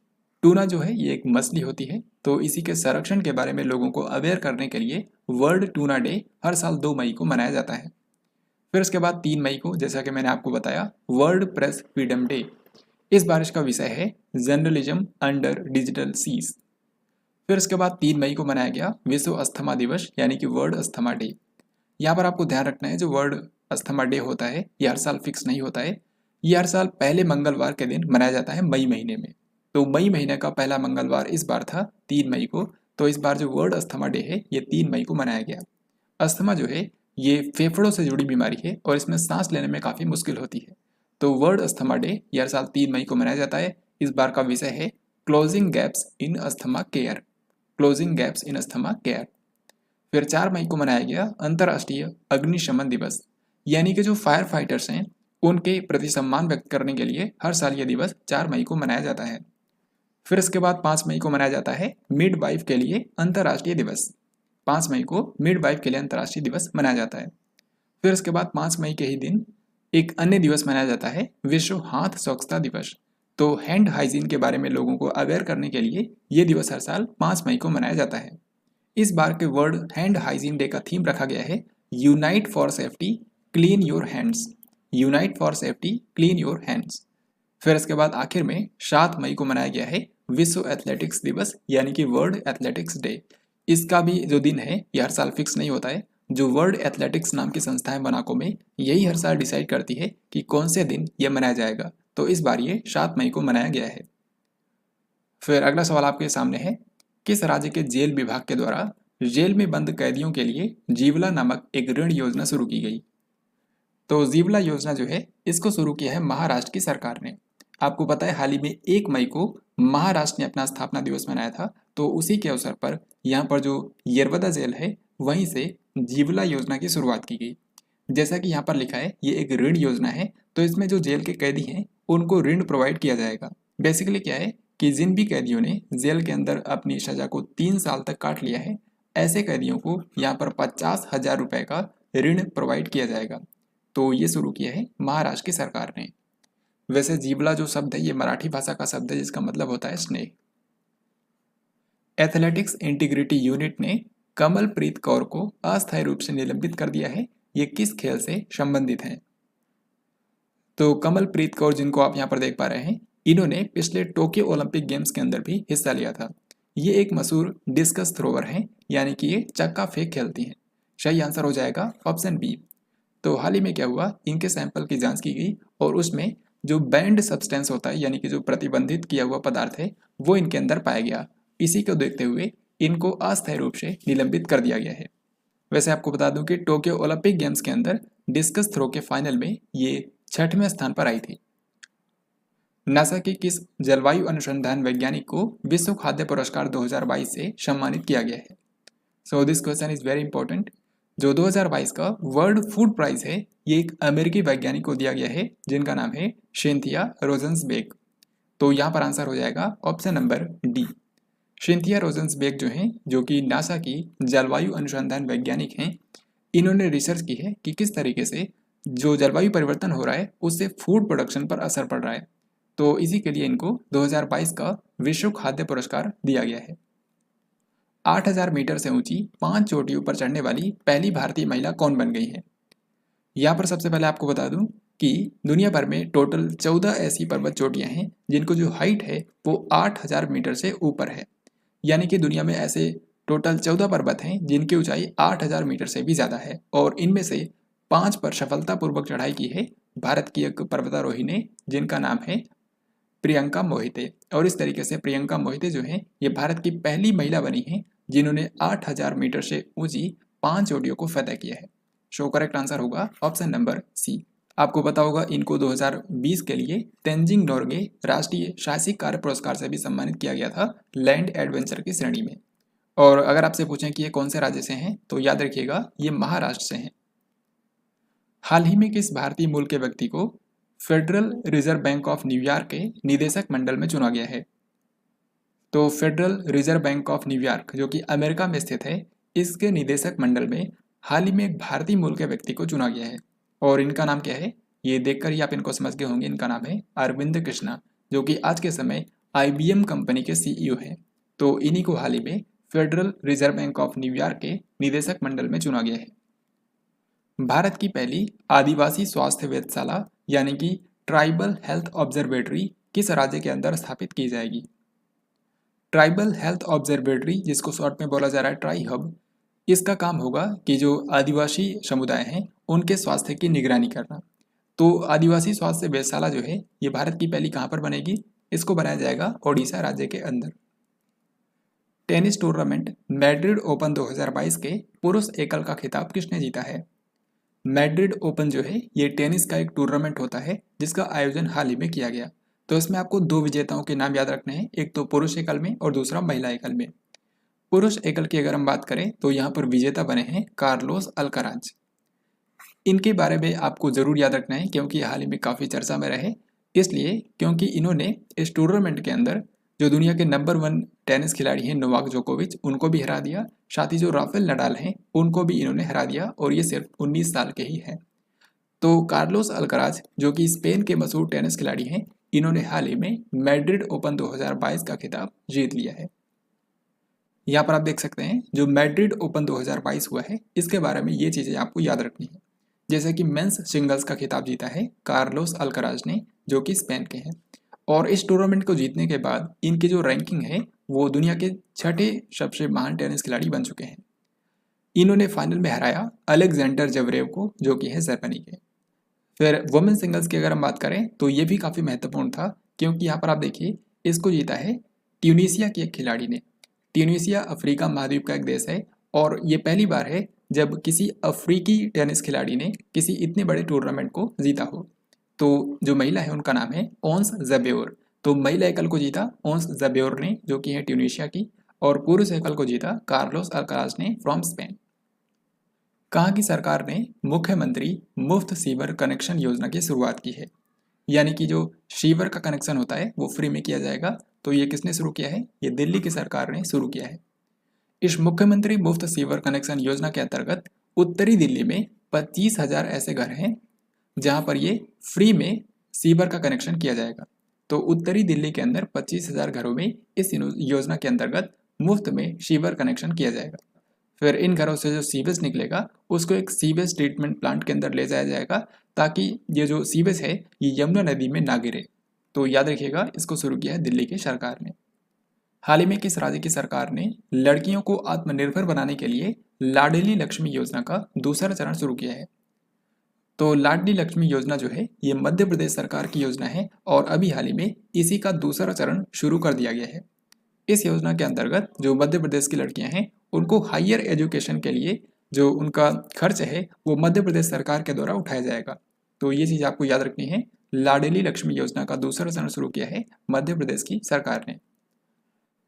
टूना जो है ये एक मछली होती है, तो इसी के संरक्षण के बारे में लोगों को अवेयर करने के लिए वर्ल्ड टूना डे हर साल 2 मई को मनाया जाता है। फिर उसके बाद 3 मई को, जैसा कि मैंने आपको बताया, वर्ल्ड प्रेस फ्रीडम डे। इस बार इसका विषय है जर्नलिज्म अंडर डिजिटल सीज। फिर उसके बाद 3 मई को मनाया गया विश्व अस्थमा दिवस यानी कि वर्ल्ड अस्थमा डे। यहाँ पर आपको ध्यान रखना है, जो वर्ल्ड अस्थमा डे होता है ये हर साल फिक्स नहीं होता है। ये हर साल पहले मंगलवार के दिन मनाया जाता है मई महीने में। तो मई महीने का पहला मंगलवार इस बार था 3 मई को। तो इस बार जो वर्ल्ड अस्थमा डे है ये 3 मई को मनाया गया। अस्थमा जो है ये फेफड़ों से जुड़ी बीमारी है और इसमें सांस लेने में काफ़ी मुश्किल होती है। तो वर्ल्ड अस्थमा डे ये हर साल 3 मई को मनाया जाता है। इस बार का विषय है closing gaps in asthma care. Closing gaps in asthma care. फिर 4 मई को मनाया गया अंतर्राष्ट्रीय अग्निशमन दिवस। यानी कि जो फायर फाइटर्स हैं उनके प्रति सम्मान व्यक्त करने के लिए हर साल यह दिवस 4 मई को मनाया जाता है। फिर इसके बाद 5 मई को मनाया जाता है मिडवाइफ के लिए अंतर्राष्ट्रीय दिवस। 5 मई को मिडवाइफ के लिए अंतर्राष्ट्रीय दिवस मनाया जाता है। फिर इसके बाद 5 मई के ही दिन एक अन्य दिवस मनाया जाता है विश्व हाथ स्वच्छता दिवस। तो हैंड हाइजीन के बारे में लोगों को अवेयर करने के लिए ये दिवस हर साल 5 मई को मनाया जाता है। इस बार के वर्ल्ड हैंड हाइजीन डे का थीम रखा गया है unite for safety clean your hands. Unite for safety clean your hands. फिर इसके बाद आखिर में 7 मई को मनाया गया है विश्व एथलेटिक्स दिवस यानी कि वर्ल्ड एथलेटिक्स डे। इसका भी जो दिन है ये हर साल फिक्स नहीं होता है। जो वर्ल्ड एथलेटिक्स नाम की संस्था है मोनाको में, यही हर साल डिसाइड करती है कि कौन से दिन यह मनाया जाएगा। तो इस बार ये 7 मई को मनाया गया है। फिर अगला सवाल आपके सामने है, किस राज्य के जेल विभाग के द्वारा जेल में बंद कैदियों के लिए जीवला नामक एक ऋण योजना शुरू की गई? तो जीवला योजना जो है इसको शुरू किया है महाराष्ट्र की सरकार ने। आपको पता है हाल ही में 1 मई को महाराष्ट्र ने अपना स्थापना दिवस मनाया था। तो उसी के अवसर पर यहाँ पर जो यरवदा जेल है वहीं से जीवला योजना की शुरुआत की गई। जैसा कि यहाँ पर लिखा है ये एक ऋण योजना है। तो इसमें जो जेल के कैदी हैं उनको ऋण प्रोवाइड किया जाएगा। बेसिकली क्या है कि जिन भी कैदियों ने जेल के अंदर अपनी सजा को 3 साल तक काट लिया है, ऐसे कैदियों को यहाँ पर 50,000 रुपये का ऋण प्रोवाइड किया जाएगा। तो ये शुरू किया है महाराष्ट्र की सरकार ने। वैसे जीवला जो शब्द है ये मराठी भाषा का शब्द है जिसका मतलब होता है स्नेह। एथलेटिक्स इंटीग्रिटी यूनिट ने कमलप्रीत कौर को अस्थायी रूप से निलंबित कर दिया है। ये किस खेल से संबंधित हैं? तो कमलप्रीत कौर जिनको आप यहाँ पर देख पा रहे हैं, इन्होंने पिछले टोक्यो ओलंपिक गेम्स के अंदर भी हिस्सा लिया था। ये एक मशहूर डिस्कस थ्रोवर हैं, यानी कि ये चक्का फेंक खेलती हैं। सही आंसर हो जाएगा ऑप्शन बी। तो हाल ही में क्या हुआ, इनके सैंपल की जांच की गई और उसमें जो बैंड सब्सटेंस होता है यानी कि जो प्रतिबंधित किया हुआ पदार्थ है वो इनके अंदर पाया गया। इसी को देखते हुए इनको अस्थायी रूप से निलंबित कर दिया गया है। वैसे आपको बता दूं कि टोक्यो ओलंपिक गेम्स के अंदर डिस्कस थ्रो के फाइनल में ये 6वें स्थान पर आई थी। नासा के किस जलवायु अनुसंधान वैज्ञानिक को विश्व खाद्य पुरस्कार 2022 से सम्मानित किया गया है? So this question is very important. जो 2022 का वर्ल्ड फूड प्राइज है ये एक अमेरिकी वैज्ञानिक को दिया गया है जिनका नाम है सिंथिया रोजेंसबेक। तो यहाँ पर आंसर हो जाएगा ऑप्शन नंबर डी। सिंथिया रोजेंसबेक जो हैं, जो कि नासा की जलवायु अनुसंधान वैज्ञानिक हैं, इन्होंने रिसर्च की है कि किस तरीके से जो जलवायु परिवर्तन हो रहा है उससे फूड प्रोडक्शन पर असर पड़ रहा है। तो इसी के लिए इनको 2022 का विश्व खाद्य पुरस्कार दिया गया है। 8000 मीटर से ऊंची 5 चोटियों पर चढ़ने वाली पहली भारतीय महिला कौन बन गई है? यहाँ पर सबसे पहले आपको बता दूं कि दुनिया भर में टोटल 14 ऐसी पर्वत चोटियां हैं जिनको जो हाइट है वो 8000 मीटर से ऊपर है। यानी कि दुनिया में ऐसे टोटल 14 पर्वत हैं जिनकी ऊंचाई 8000 मीटर से भी ज़्यादा है, और इनमें से 5 पर सफलतापूर्वक चढ़ाई की है भारत की एक पर्वतारोही ने जिनका नाम है प्रियंका मोहिते। और इस तरीके से प्रियंका मोहिते जो है ये भारत की पहली महिला बनी है जिन्होंने 8000 मीटर से ऊंची 5 चोटियों को फतह किया है। सो करेक्ट आंसर होगा ऑप्शन नंबर सी। आपको पता होगा इनको 2020 के लिए तेंजिंग नोर्गे राष्ट्रीय साहसिक कार्य पुरस्कार से भी सम्मानित किया गया था लैंड एडवेंचर की श्रेणी में। और अगर आपसे पूछें कि ये कौन से राज्य से हैं तो याद रखिएगा ये महाराष्ट्र से हैं। हाल ही में किस भारतीय मूल के व्यक्ति को federal reserve bank of New York के निदेशक मंडल में चुना गया है? तो federal reserve bank of New York जो कि अमेरिका में स्थित है, इसके निदेशक मंडल में हाल ही में एक भारतीय मूल के व्यक्ति को चुना गया है। और इनका नाम क्या है? ये देखकर ही आप इनको समझ गए होंगे। इनका नाम है अरविंद कृष्णा, जो कि आज के समय IBM कंपनी के CEO हैं। तो इन्हीं को हाल ही में federal reserve bank of New York के निदेशक मंडल में चुना गया है। भारत की पहली आदिवासी स्वास्थ्य वेधशाला यानी कि ट्राइबल हेल्थ ऑब्जर्वेटरी किस राज्य के अंदर स्थापित की जाएगी? ट्राइबल हेल्थ ऑब्जर्वेटरी, जिसको शॉर्ट में बोला जा रहा है ट्राई हब, इसका काम होगा कि जो आदिवासी समुदाय हैं उनके स्वास्थ्य की निगरानी करना। तो आदिवासी स्वास्थ्य वेधशाला जो है ये भारत की पहली कहाँ पर बनेगी? इसको बनाया जाएगा ओडिशा राज्य के अंदर। टेनिस टूर्नामेंट मैड्रिड ओपन 2022 के पुरुष एकल का खिताब किसने जीता है? मैड्रिड ओपन जो है ये टेनिस का एक टूर्नामेंट होता है जिसका आयोजन हाल ही में किया गया। तो इसमें आपको 2 विजेताओं के नाम याद रखने हैं, एक तो पुरुष एकल में और दूसरा महिला एकल में। पुरुष एकल की अगर हम बात करें तो यहाँ पर विजेता बने हैं कार्लोस अल्काराज। इनके बारे में आपको जरूर याद रखना है क्योंकि हाल ही में काफ़ी चर्चा में रहे, इसलिए क्योंकि इन्होंने इस टूर्नामेंट के अंदर जो दुनिया के नंबर 1 टेनिस खिलाड़ी हैं नोवाक जोकोविच, उनको भी हरा दिया। साथ ही जो राफेल नडाल हैं उनको भी इन्होंने हरा दिया, और ये सिर्फ 19 साल के ही हैं। तो कार्लोस अल्काराज जो कि स्पेन के मशहूर टेनिस खिलाड़ी हैं, इन्होंने हाल ही में मैड्रिड ओपन 2022 का खिताब जीत लिया है। यहाँ पर आप देख सकते हैं जो मैड्रिड ओपन 2022 हुआ है इसके बारे में ये चीज़ें आपको याद रखनी है। जैसे कि मेंस सिंगल्स का खिताब जीता है कार्लोस अल्काराज ने, जो कि स्पेन के हैं। और इस टूर्नामेंट को जीतने के बाद इनकी जो रैंकिंग है वो दुनिया के 6ठे सबसे महान टेनिस खिलाड़ी बन चुके हैं। इन्होंने फाइनल में हराया अलेक्जेंडर जवरेव को, जो कि है जर्मनी के। फिर वुमेन सिंगल्स की अगर हम बात करें तो ये भी काफ़ी महत्वपूर्ण था, क्योंकि यहाँ पर आप देखिए इसको जीता है ट्यूनीसिया की एक खिलाड़ी ने। ट्यूनीसिया अफ्रीका महाद्वीप का एक देश है, और ये पहली बार है जब किसी अफ्रीकी टेनिस खिलाड़ी ने किसी इतने बड़े टूर्नामेंट को जीता हो। तो जो महिला है उनका नाम है ओंस जबेओर। तो महिला एकल को जीता ओंस जबेओर ने, जो कि है ट्यूनीशिया की, और पुरुष एकल को जीता कार्लोस अल्काराज ने फ्रॉम स्पेन। कहाँ की सरकार ने मुख्यमंत्री मुफ्त सीवर कनेक्शन योजना की शुरुआत की है? यानी कि जो सीवर का कनेक्शन होता है वो फ्री में किया जाएगा। तो ये किसने शुरू किया है? ये दिल्ली की सरकार ने शुरू किया है। इस मुख्यमंत्री मुफ्त सीवर कनेक्शन योजना के अंतर्गत उत्तरी दिल्ली में 25,000 ऐसे घर हैं जहां पर ये फ्री में सीवर का कनेक्शन किया जाएगा। तो उत्तरी दिल्ली के अंदर 25,000 घरों में इस योजना के अंतर्गत मुफ्त में सीवर कनेक्शन किया जाएगा। फिर इन घरों से जो सीवेज निकलेगा उसको एक सीवेज ट्रीटमेंट प्लांट के अंदर ले जाया जाएगा, ताकि ये जो सीवेज है ये यमुना नदी में ना गिरे। तो याद रखिएगा, इसको शुरू किया है दिल्ली की सरकार ने। हाल ही में किस राज्य की सरकार ने लड़कियों को आत्मनिर्भर बनाने के लिए लाडली लक्ष्मी योजना का दूसरा चरण शुरू किया है? तो लाडली लक्ष्मी योजना जो है ये मध्य प्रदेश सरकार की योजना है, और अभी हाल ही में इसी का दूसरा चरण शुरू कर दिया गया है। इस योजना के अंतर्गत जो मध्य प्रदेश की लड़कियां हैं उनको हायर एजुकेशन के लिए जो उनका खर्च है वो मध्य प्रदेश सरकार के द्वारा उठाया जाएगा। तो ये चीज़ आपको याद रखनी है, लाडली लक्ष्मी योजना का दूसरा चरण शुरू किया है मध्य प्रदेश की सरकार ने।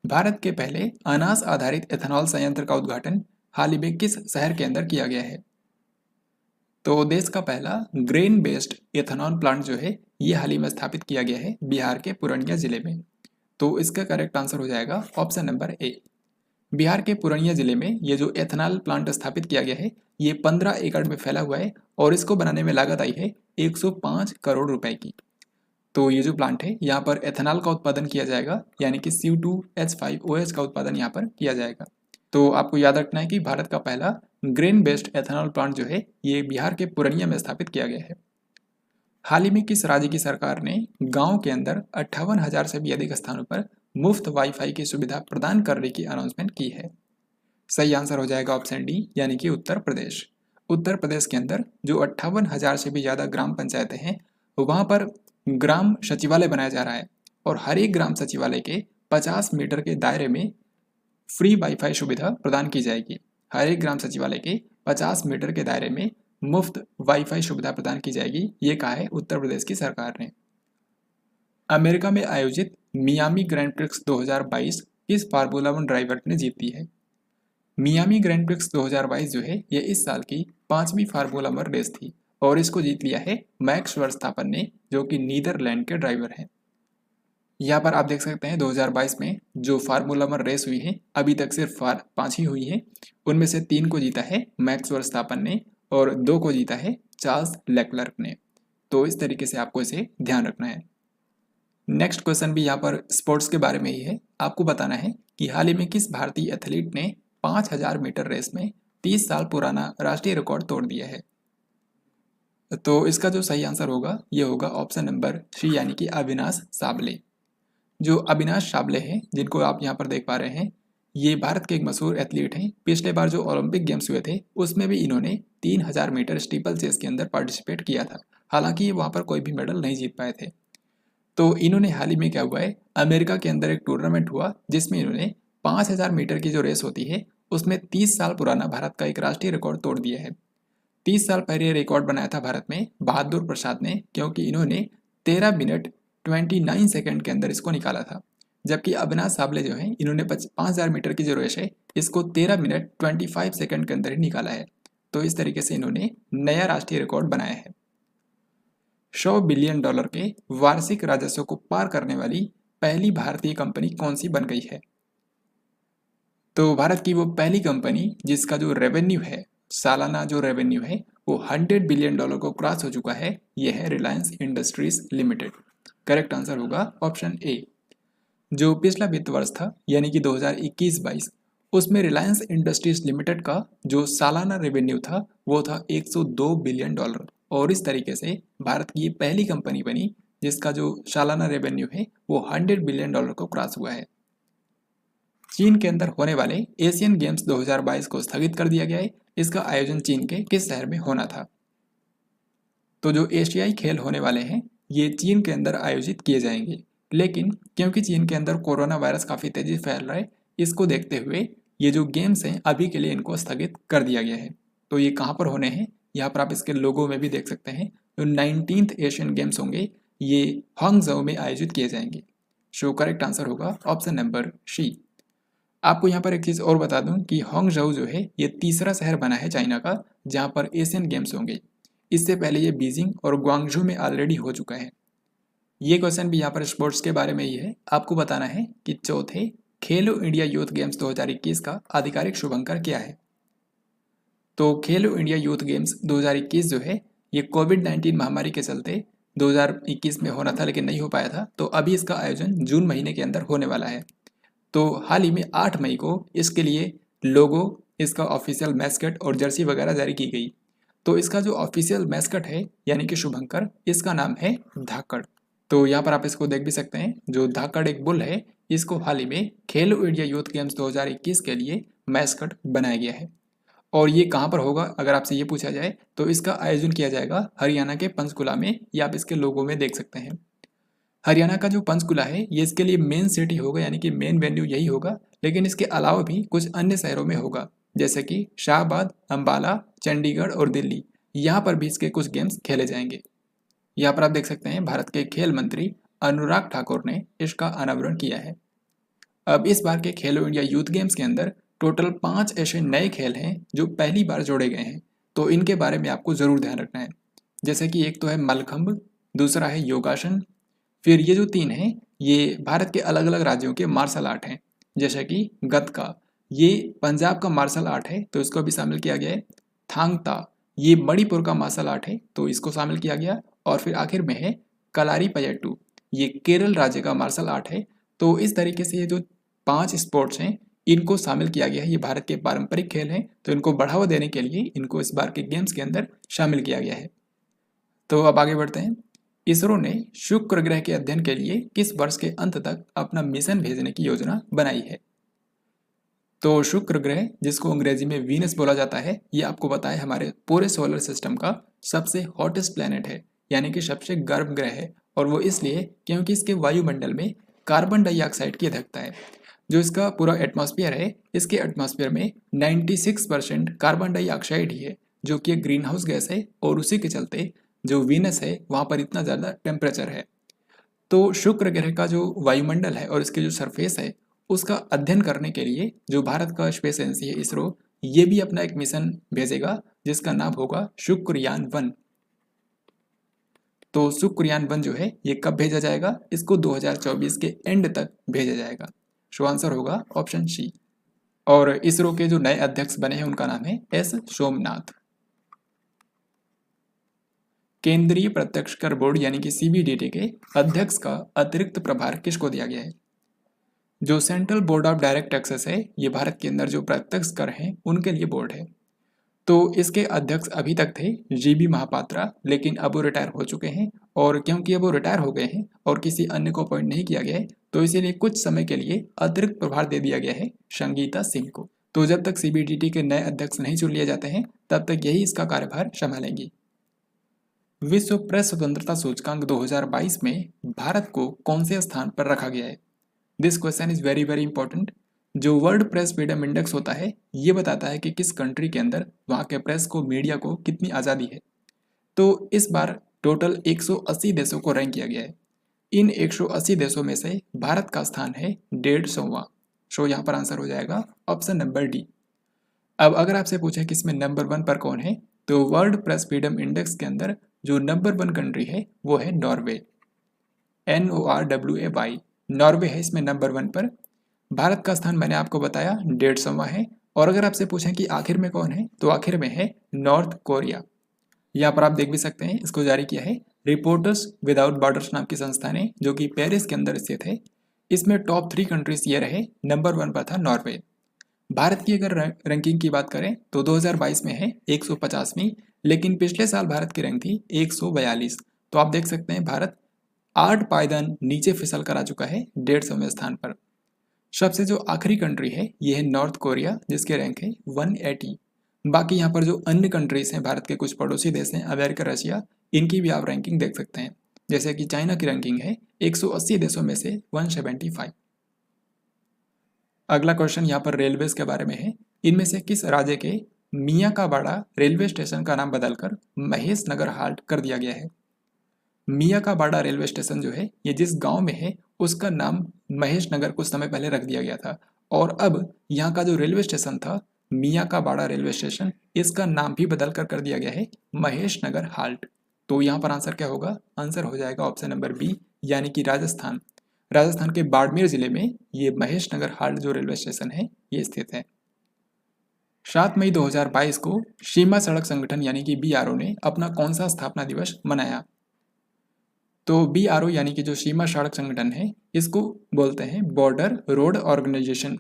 भारत के पहले अनाज आधारित एथेनॉल संयंत्र का उद्घाटन हाल ही में किस शहर के अंदर किया गया है? तो देश का पहला ग्रेन बेस्ड एथेनॉल प्लांट जो है ये हाल ही में स्थापित किया गया है बिहार के पूर्णिया जिले में। तो इसका करेक्ट आंसर हो जाएगा ऑप्शन नंबर ए। बिहार के पूर्णिया जिले में ये जो एथेनॉल प्लांट स्थापित किया गया है ये 15 एकड़ में फैला हुआ है और इसको बनाने में लागत आई है 105 करोड़ रुपए की। तो ये जो प्लांट है यहाँ पर एथेनॉल का उत्पादन किया जाएगा, यानी कि CO2H5OH का उत्पादन यहाँ पर किया जाएगा। तो आपको याद रखना है कि भारत का पहला ग्रेन बेस्ड एथेनॉल प्लांट जो है ये बिहार के पूर्णिया में स्थापित किया गया है। हाल ही में किस राज्य की सरकार ने गांव के अंदर 58,000 से भी अधिक स्थानों पर मुफ्त वाईफाई की सुविधा प्रदान करने की अनाउंसमेंट की है? सही आंसर हो जाएगा ऑप्शन डी, यानी कि उत्तर प्रदेश। उत्तर प्रदेश के अंदर जो 58,000 से भी ज़्यादा ग्राम पंचायतें हैं वहाँ पर ग्राम सचिवालय बनाया जा रहा है और हर एक ग्राम सचिवालय के 50 मीटर के दायरे में फ्री वाईफाई सुविधा प्रदान की जाएगी। हर एक ग्राम सचिवालय के 50 मीटर के दायरे में मुफ्त वाईफाई सुविधा प्रदान की जाएगी, ये कहा है उत्तर प्रदेश की सरकार ने। अमेरिका में आयोजित मियामी ग्रैंड प्रिक्स 2022 किस फार्मूला 1 ड्राइवर ने जीती है? मियामी ग्रैंड प्रिक्स 2022 जो है ये इस साल की 5वीं फार्मूला 1 रेस थी और इसको जीत लिया है मैक्स वर्स्तापन ने, जो कि नीदरलैंड के ड्राइवर हैं। यहाँ पर आप देख सकते हैं 2022 में जो फार्मूला 1 रेस हुई है अभी तक सिर्फ 5 ही हुई है। उनमें से 3 को जीता है मैक्स वर्स्तापन ने और 2 को जीता है चार्ल्स लेक्लर्क ने। तो इस तरीके से आपको इसे ध्यान रखना है। नेक्स्ट क्वेश्चन भी यहाँ पर स्पोर्ट्स के बारे में ही है। आपको बताना है कि हाल ही में किस भारतीय एथलीट ने 5000 मीटर रेस में 30 साल पुराना राष्ट्रीय रिकॉर्ड तोड़ दिया है? तो इसका जो सही आंसर होगा ये होगा ऑप्शन नंबर सी, यानी कि अविनाश साबले। जो अविनाश साबले हैं जिनको आप यहाँ पर देख पा रहे हैं ये भारत के एक मशहूर एथलीट हैं। पिछले बार जो ओलंपिक गेम्स हुए थे उसमें भी इन्होंने 3000 मीटर स्टीपल चेस के अंदर पार्टिसिपेट किया था। हालांकि ये वहाँ पर कोई भी मेडल नहीं जीत पाए थे। तो इन्होंने हाल ही में क्या हुआ है, अमेरिका के अंदर एक टूर्नामेंट हुआ जिसमें इन्होंने 5000 मीटर की जो रेस होती है उसमें 30 साल पुराना भारत का एक राष्ट्रीय रिकॉर्ड तोड़ दिया है। 30 साल पहले रिकॉर्ड बनाया था भारत में बहादुर प्रसाद ने, क्योंकि इन्होंने 13 मिनट 29 सेकंड के अंदर इसको निकाला था। जबकि अविनाश साबले जो है इन्होंने 5000 मीटर की जो रेस है इसको 13 मिनट 25 सेकंड के अंदर ही निकाला है। तो इस तरीके से इन्होंने नया राष्ट्रीय रिकॉर्ड बनाया है। $100 बिलियन के वार्षिक राजस्व को पार करने वाली पहली भारतीय कंपनी कौन सी बन गई है? तो भारत की वो पहली कंपनी जिसका जो रेवेन्यू है, सालाना जो रेवेन्यू है वो $100 बिलियन को क्रॉस हो चुका है, यह है Reliance industries limited. Correct answer होगा ऑप्शन ए। जो पिछला वित्त वर्ष था यानी कि 2021-22 उसमें रिलायंस इंडस्ट्रीज लिमिटेड का जो सालाना रेवेन्यू था वो था $102 बिलियन और इस तरीके से भारत की ये पहली कंपनी बनी जिसका जो सालाना रेवेन्यू है वो $100 बिलियन को क्रॉस हुआ है। चीन के अंदर होने वाले एशियन गेम्स 2022 को स्थगित कर दिया गया है। इसका आयोजन चीन के किस शहर में होना था? तो जो एशियाई खेल होने वाले हैं ये चीन के अंदर आयोजित किए जाएंगे, लेकिन क्योंकि चीन के अंदर कोरोना वायरस काफ़ी तेजी से फैल रहा है इसको देखते हुए ये जो गेम्स हैं अभी के लिए इनको स्थगित कर दिया गया है। तो ये कहाँ पर होने हैं, यहाँ पर आप इसके लोगो में भी देख सकते हैं। जो 19th एशियन गेम्स होंगे ये हांगझोउ में आयोजित किए जाएंगे। सो करेक्ट आंसर होगा ऑप्शन नंबर सी। आपको यहाँ पर एक चीज़ और बता दूं कि हांगझोउ जो है ये तीसरा शहर बना है चाइना का जहाँ पर एशियन गेम्स होंगे। इससे पहले ये बीजिंग और ग्वांगझू में ऑलरेडी हो चुका है। ये क्वेश्चन भी यहाँ पर स्पोर्ट्स के बारे में ही है। आपको बताना है कि चौथे खेलो इंडिया यूथ गेम्स 2021 का आधिकारिक शुभंकर क्या है? तो खेलो इंडिया यूथ गेम्स 2021 जो है ये कोविड-19 महामारी के चलते 2021 में होना था लेकिन नहीं हो पाया था, तो अभी इसका आयोजन जून महीने के अंदर होने वाला है। तो हाल ही में 8 मई को इसके लिए लोगो, इसका ऑफिशियल मैस्कट और जर्सी वगैरह जारी की गई। तो इसका जो ऑफिशियल मैस्कट है यानी कि शुभंकर, इसका नाम है धाकड़। तो यहाँ पर आप इसको देख भी सकते हैं। जो धाकड़ एक बुल है इसको हाल ही में खेलो इंडिया यूथ गेम्स 2021 के लिए मैस्कट बनाया गया है। और ये कहाँ पर होगा अगर आपसे ये पूछा जाए तो इसका आयोजन किया जाएगा हरियाणा के पंचकुला में, ये आप इसके लोगों में देख सकते हैं। हरियाणा का जो पंचकुला है ये इसके लिए मेन सिटी होगा यानी कि मेन वेन्यू यही होगा, लेकिन इसके अलावा भी कुछ अन्य शहरों में होगा जैसे कि शाहबाद, अम्बाला, चंडीगढ़ और दिल्ली। यहाँ पर भी इसके कुछ गेम्स खेले जाएंगे। यहाँ पर आप देख सकते हैं भारत के खेल मंत्री अनुराग ठाकुर ने इसका अनावरण किया है। अब इस बार के खेलो इंडिया यूथ गेम्स के अंदर टोटल 5 ऐसे नए खेल हैं जो पहली बार जोड़े गए हैं, तो इनके बारे में आपको ज़रूर ध्यान रखना है। जैसे कि एक तो है मलखंभ, दूसरा है योगासन, फिर ये जो 3 हैं ये भारत के अलग अलग राज्यों के मार्शल आर्ट हैं। जैसे कि गतका, ये पंजाब का मार्शल आर्ट है तो इसको भी शामिल किया गया है। थांग ता, ये मणिपुर का मार्शल आर्ट है तो इसको शामिल किया गया। और फिर आखिर में है कलारी पयट्टू, ये केरल राज्य का मार्शल आर्ट है। तो इस तरीके से ये जो 5 स्पोर्ट्स हैं इनको शामिल किया गया है। ये भारत के पारंपरिक खेल हैं तो इनको बढ़ावा देने के लिए इनको इस बार के गेम्स के अंदर शामिल किया गया है। तो अब आगे बढ़ते हैं। इसरो ने शुक्र ग्रह के अध्ययन के लिए किस वर्ष के अंत तक अपना मिशन भेजने की योजना बनाई है? तो शुक्र ग्रह, जिसको अंग्रेजी में वीनस बोला जाता है, ये आपको पता है हमारे पूरे सोलर सिस्टम का सबसे हॉटेस्ट प्लैनेट है, यानी कि सबसे गर्म ग्रह है। और वो इसलिए क्योंकि इसके वायुमंडल में कार्बन डाइऑक्साइड की अधिकता है। जो इसका पूरा एटमॉस्फेयर है, इसके एटमॉस्फेयर में 96% कार्बन डाइऑक्साइड ही है, जो कि एक ग्रीन हाउस गैस है। और उसी के चलते जो वीनस है वहाँ पर इतना ज़्यादा टेम्परेचर है। तो शुक्र ग्रह का जो वायुमंडल है और इसके जो सरफेस है उसका अध्ययन करने के लिए जो भारत का स्पेस एजेंसी है इसरो, ये भी अपना एक मिशन भेजेगा जिसका नाम होगा शुक्रयान-1। तो शुक्रयान-1 जो है ये कब भेजा जाएगा? इसको 2024 के एंड तक भेजा जाएगा। सो आंसर होगा ऑप्शन सी। और इसरो के जो नए अध्यक्ष बने हैं उनका नाम है एस सोमनाथ। केंद्रीय प्रत्यक्ष कर बोर्ड यानी कि सीबीडीटी के अध्यक्ष का अतिरिक्त प्रभार किसको दिया गया है? जो central board of direct taxes है, ये भारत के अंदर जो प्रत्यक्ष कर हैं उनके लिए बोर्ड है। तो इसके अध्यक्ष अभी तक थे जीबी महापात्रा, लेकिन अब वो रिटायर हो चुके हैं। और क्योंकि अब वो रिटायर हो गए हैं और किसी अन्य को अपॉइंट नहीं किया गया है, तो इसीलिए कुछ समय के लिए अतिरिक्त प्रभार दे दिया गया है संगीता सिंह को। तो जब तक सीबीडीटी के नए अध्यक्ष नहीं चुन लिए जाते हैं तब तक यही इसका कार्यभार संभालेंगी। विश्व प्रेस स्वतंत्रता सूचकांक 2022 में भारत को कौन से स्थान पर रखा गया है? This question is very very important. जो वर्ल्ड प्रेस फ्रीडम इंडेक्स होता है ये बताता है कि किस कंट्री के अंदर वहाँ के प्रेस को, मीडिया को कितनी आज़ादी है। तो इस बार टोटल 180 देशों को रैंक किया गया है। इन 180 देशों में से भारत का स्थान है 150वां। सो यहाँ पर आंसर हो जाएगा ऑप्शन नंबर डी। अब अगर आपसे पूछे कि इसमें नंबर 1 पर कौन है, तो वर्ल्ड प्रेस फ्रीडम इंडेक्स के अंदर जो नंबर 1 कंट्री है वो है नॉर्वे। NORWAY, नॉर्वे है इसमें नंबर 1 पर। भारत का स्थान मैंने आपको बताया 150वां है। और अगर आपसे पूछें कि आखिर में कौन है, तो आखिर में है नॉर्थ कोरिया। यहाँ पर आप देख भी सकते हैं, इसको जारी किया है रिपोर्टर्स विदाउट बॉर्डर्स नाम की संस्था ने, जो कि पेरिस के अंदर स्थित है। इसमें टॉप 3 कंट्रीज ये रहे। नंबर 1 पर था नॉर्वे। भारत की अगर रैंकिंग की बात करें तो 2022 में है 150वीं, लेकिन पिछले साल भारत की रैंक थी 142। तो आप देख सकते हैं भारत 8 पायदान नीचे फिसल कर आ चुका है 150वें स्थान पर। सबसे जो आखिरी कंट्री है ये है नॉर्थ कोरिया, जिसके रैंक है 180। बाकी यहाँ पर जो अन्य कंट्रीज हैं, भारत के कुछ पड़ोसी देश हैं, अमेरिका, रशिया, इनकी भी आप रैंकिंग देख सकते हैं। जैसे कि चाइना की रैंकिंग है 180 देशों में से 175। अगला क्वेश्चन यहाँ पर रेलवेज के बारे में है। इनमें से किस राज्य के मियाकाबाड़ा रेलवे स्टेशन का नाम बदलकर महेश नगर हाल्ट कर दिया गया है? मियाकाबाड़ा रेलवे स्टेशन जो है ये जिस गांव में है उसका नाम महेश नगर कुछ समय पहले रख दिया गया था। और अब यहाँ का जो रेलवे स्टेशन था मियाकाबाड़ा रेलवे स्टेशन, इसका नाम भी बदल कर दिया गया है महेश नगर हाल्ट। तो यहाँ पर आंसर क्या होगा? आंसर हो जाएगा ऑप्शन नंबर बी, यानी कि राजस्थान। राजस्थान के बाड़मेर जिले में ये महेश नगर हाल्ट जो रेलवे स्टेशन है ये स्थित है। 7 मई 2022 को सीमा सड़क संगठन यानी कि BRO ने अपना कौन सा स्थापना दिवस मनाया? तो BRO यानी कि जो सीमा सड़क संगठन है इसको बोलते हैं बॉर्डर रोड ऑर्गेनाइजेशन।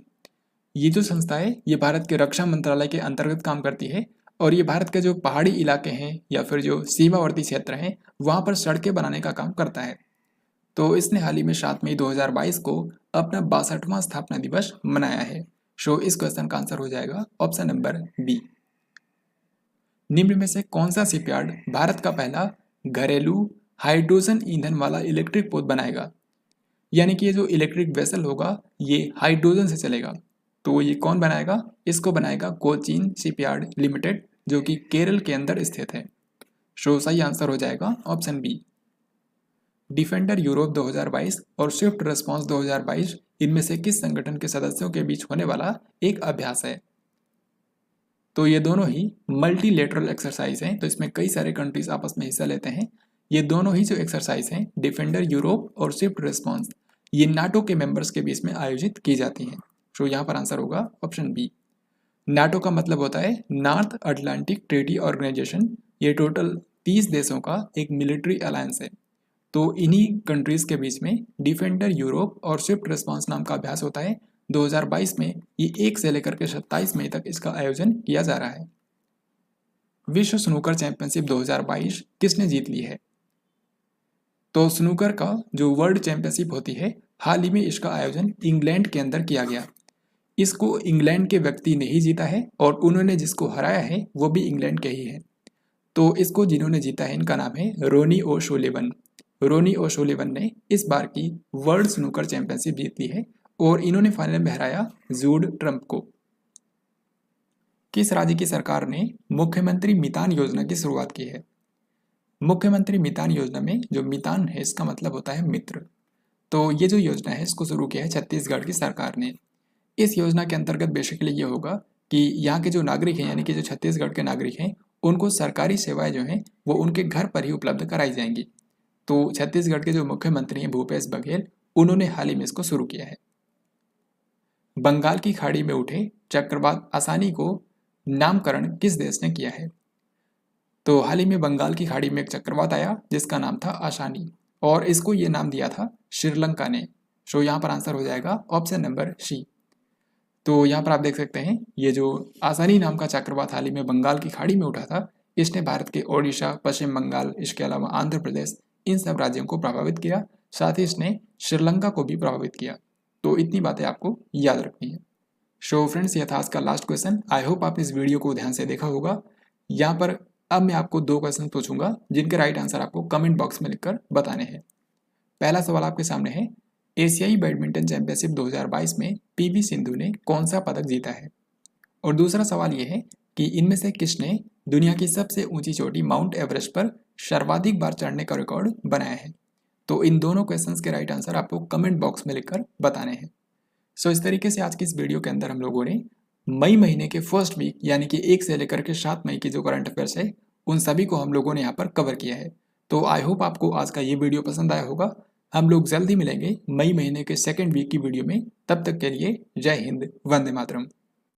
ये जो संस्था है ये भारत के रक्षा मंत्रालय के अंतर्गत काम करती है। और ये भारत के जो पहाड़ी इलाके हैं या फिर जो सीमावर्ती क्षेत्र हैं वहाँ पर सड़कें बनाने का काम करता है। तो इसने हाल ही में 7 मई 2022 को अपना 62वां स्थापना दिवस मनाया है। सो इस क्वेश्चन का आंसर हो जाएगा ऑप्शन नंबर बी। निम्न में से कौन सा शिपयार्ड भारत का पहला घरेलू हाइड्रोजन ईंधन वाला इलेक्ट्रिक पोत बनाएगा? यानी कि ये जो इलेक्ट्रिक वेसल होगा ये हाइड्रोजन से चलेगा। तो ये कौन बनाएगा? इसको बनाएगा कोचीन शिपयार्ड लिमिटेड, जो कि केरल के अंदर स्थित है। सो सही आंसर हो जाएगा ऑप्शन बी। डिफेंडर यूरोप 2022 और स्विफ्ट रेस्पॉन्स 2022 इनमें से किस संगठन के सदस्यों के बीच होने वाला एक अभ्यास है? तो ये दोनों ही मल्टीलेटरल एक्सरसाइज हैं, तो इसमें कई सारे कंट्रीज आपस में हिस्सा लेते हैं। ये दोनों ही जो एक्सरसाइज हैं, डिफेंडर यूरोप और स्विफ्ट रिस्पॉन्स, ये नाटो के मेंबर्स के बीच में आयोजित की जाती हैं। तो यहाँ पर आंसर होगा ऑप्शन बी। नाटो का मतलब होता है नॉर्थ अटलांटिक ट्रीटी ऑर्गेनाइजेशन। ये टोटल 30 देशों का एक मिलिट्री अलायंस है। तो इन्हीं कंट्रीज के बीच में डिफेंडर यूरोप और स्विफ्ट रिस्पॉन्स नाम का अभ्यास होता है। 2022 में ये 1 से लेकर के 27 मई तक इसका आयोजन किया जा रहा है। विश्व स्नूकर चैंपियनशिप 2022 किसने जीत ली है? तो स्नूकर का जो वर्ल्ड चैंपियनशिप होती है, हाल ही में इसका आयोजन इंग्लैंड के अंदर किया गया। इसको इंग्लैंड के व्यक्ति ने ही जीता है और उन्होंने जिसको हराया है वो भी इंग्लैंड के ही है। तो इसको जिन्होंने जीता है इनका नाम है रोनी ओशोलिवन। रोनी ओशोलिवन ने इस बार की वर्ल्ड स्नूकर चैंपियनशिप जीत ली है और इन्होंने फाइनल में हराया जूड ट्रम्प को। किस राज्य की सरकार ने मुख्यमंत्री मितान योजना की शुरुआत की है? मुख्यमंत्री मितान योजना में जो मितान है इसका मतलब होता है मित्र। तो ये जो योजना है इसको शुरू किया है छत्तीसगढ़ की सरकार ने। इस योजना के अंतर्गत बेसिकली ये होगा कि यहाँ के जो नागरिक हैं, यानी कि जो छत्तीसगढ़ के नागरिक हैं, उनको सरकारी सेवाएं जो हैं वो उनके घर पर ही उपलब्ध कराई जाएंगी। तो छत्तीसगढ़ के जो मुख्यमंत्री हैं भूपेश बघेल, उन्होंने हाल ही में इसको शुरू किया है। बंगाल की खाड़ी में उठे चक्रवात आसानी को नामकरण किस देश ने किया है? तो हाल ही में बंगाल की खाड़ी में एक चक्रवात आया जिसका नाम था आसानी, और इसको ये नाम दिया था श्रीलंका ने। सो यहाँ पर आंसर हो जाएगा ऑप्शन नंबर सी। तो यहाँ पर आप देख सकते हैं ये जो आसानी नाम का चक्रवात हाल ही में बंगाल की खाड़ी में उठा था, इसने भारत के ओडिशा, पश्चिम बंगाल, इसके अलावा आंध्र प्रदेश, इन सब राज्यों को प्रभावित किया। साथ ही इसने श्रीलंका को भी प्रभावित किया। तो इतनी बातें आपको याद रखनी है। सो फ्रेंड्स, ये था आज का लास्ट क्वेश्चन। आई होप आपने इस वीडियो को ध्यान से देखा होगा। यहाँ पर अब मैं आपको 2 क्वेश्चन पूछूंगा जिनके राइट आंसर आपको कमेंट बॉक्स में लिखकर बताने हैं। पहला सवाल आपके सामने है, एशियाई बैडमिंटन चैंपियनशिप 2022 में पीवी सिंधु ने कौन सा पदक जीता है? और दूसरा सवाल यह है कि इनमें से किसने दुनिया की सबसे ऊंची चोटी माउंट एवरेस्ट पर सर्वाधिक बार चढ़ने का रिकॉर्ड बनाया है? तो इन दोनों क्वेश्चंस के राइट आंसर आपको कमेंट बॉक्स में लिखकर बताने हैं। सो इस तरीके से आज की इस वीडियो के अंदर हम लोगों ने मई महीने के फर्स्ट वीक यानी कि 1 से लेकर के 7 मई की जो करंट अफेयर्स है उन सभी को हम लोगों ने यहाँ पर कवर किया है। तो आई होप आपको आज का ये वीडियो पसंद आया होगा। हम लोग जल्दी मिलेंगे मई महीने के 2nd वीक की वीडियो में। तब तक के लिए जय हिंद, वंदे मातरम।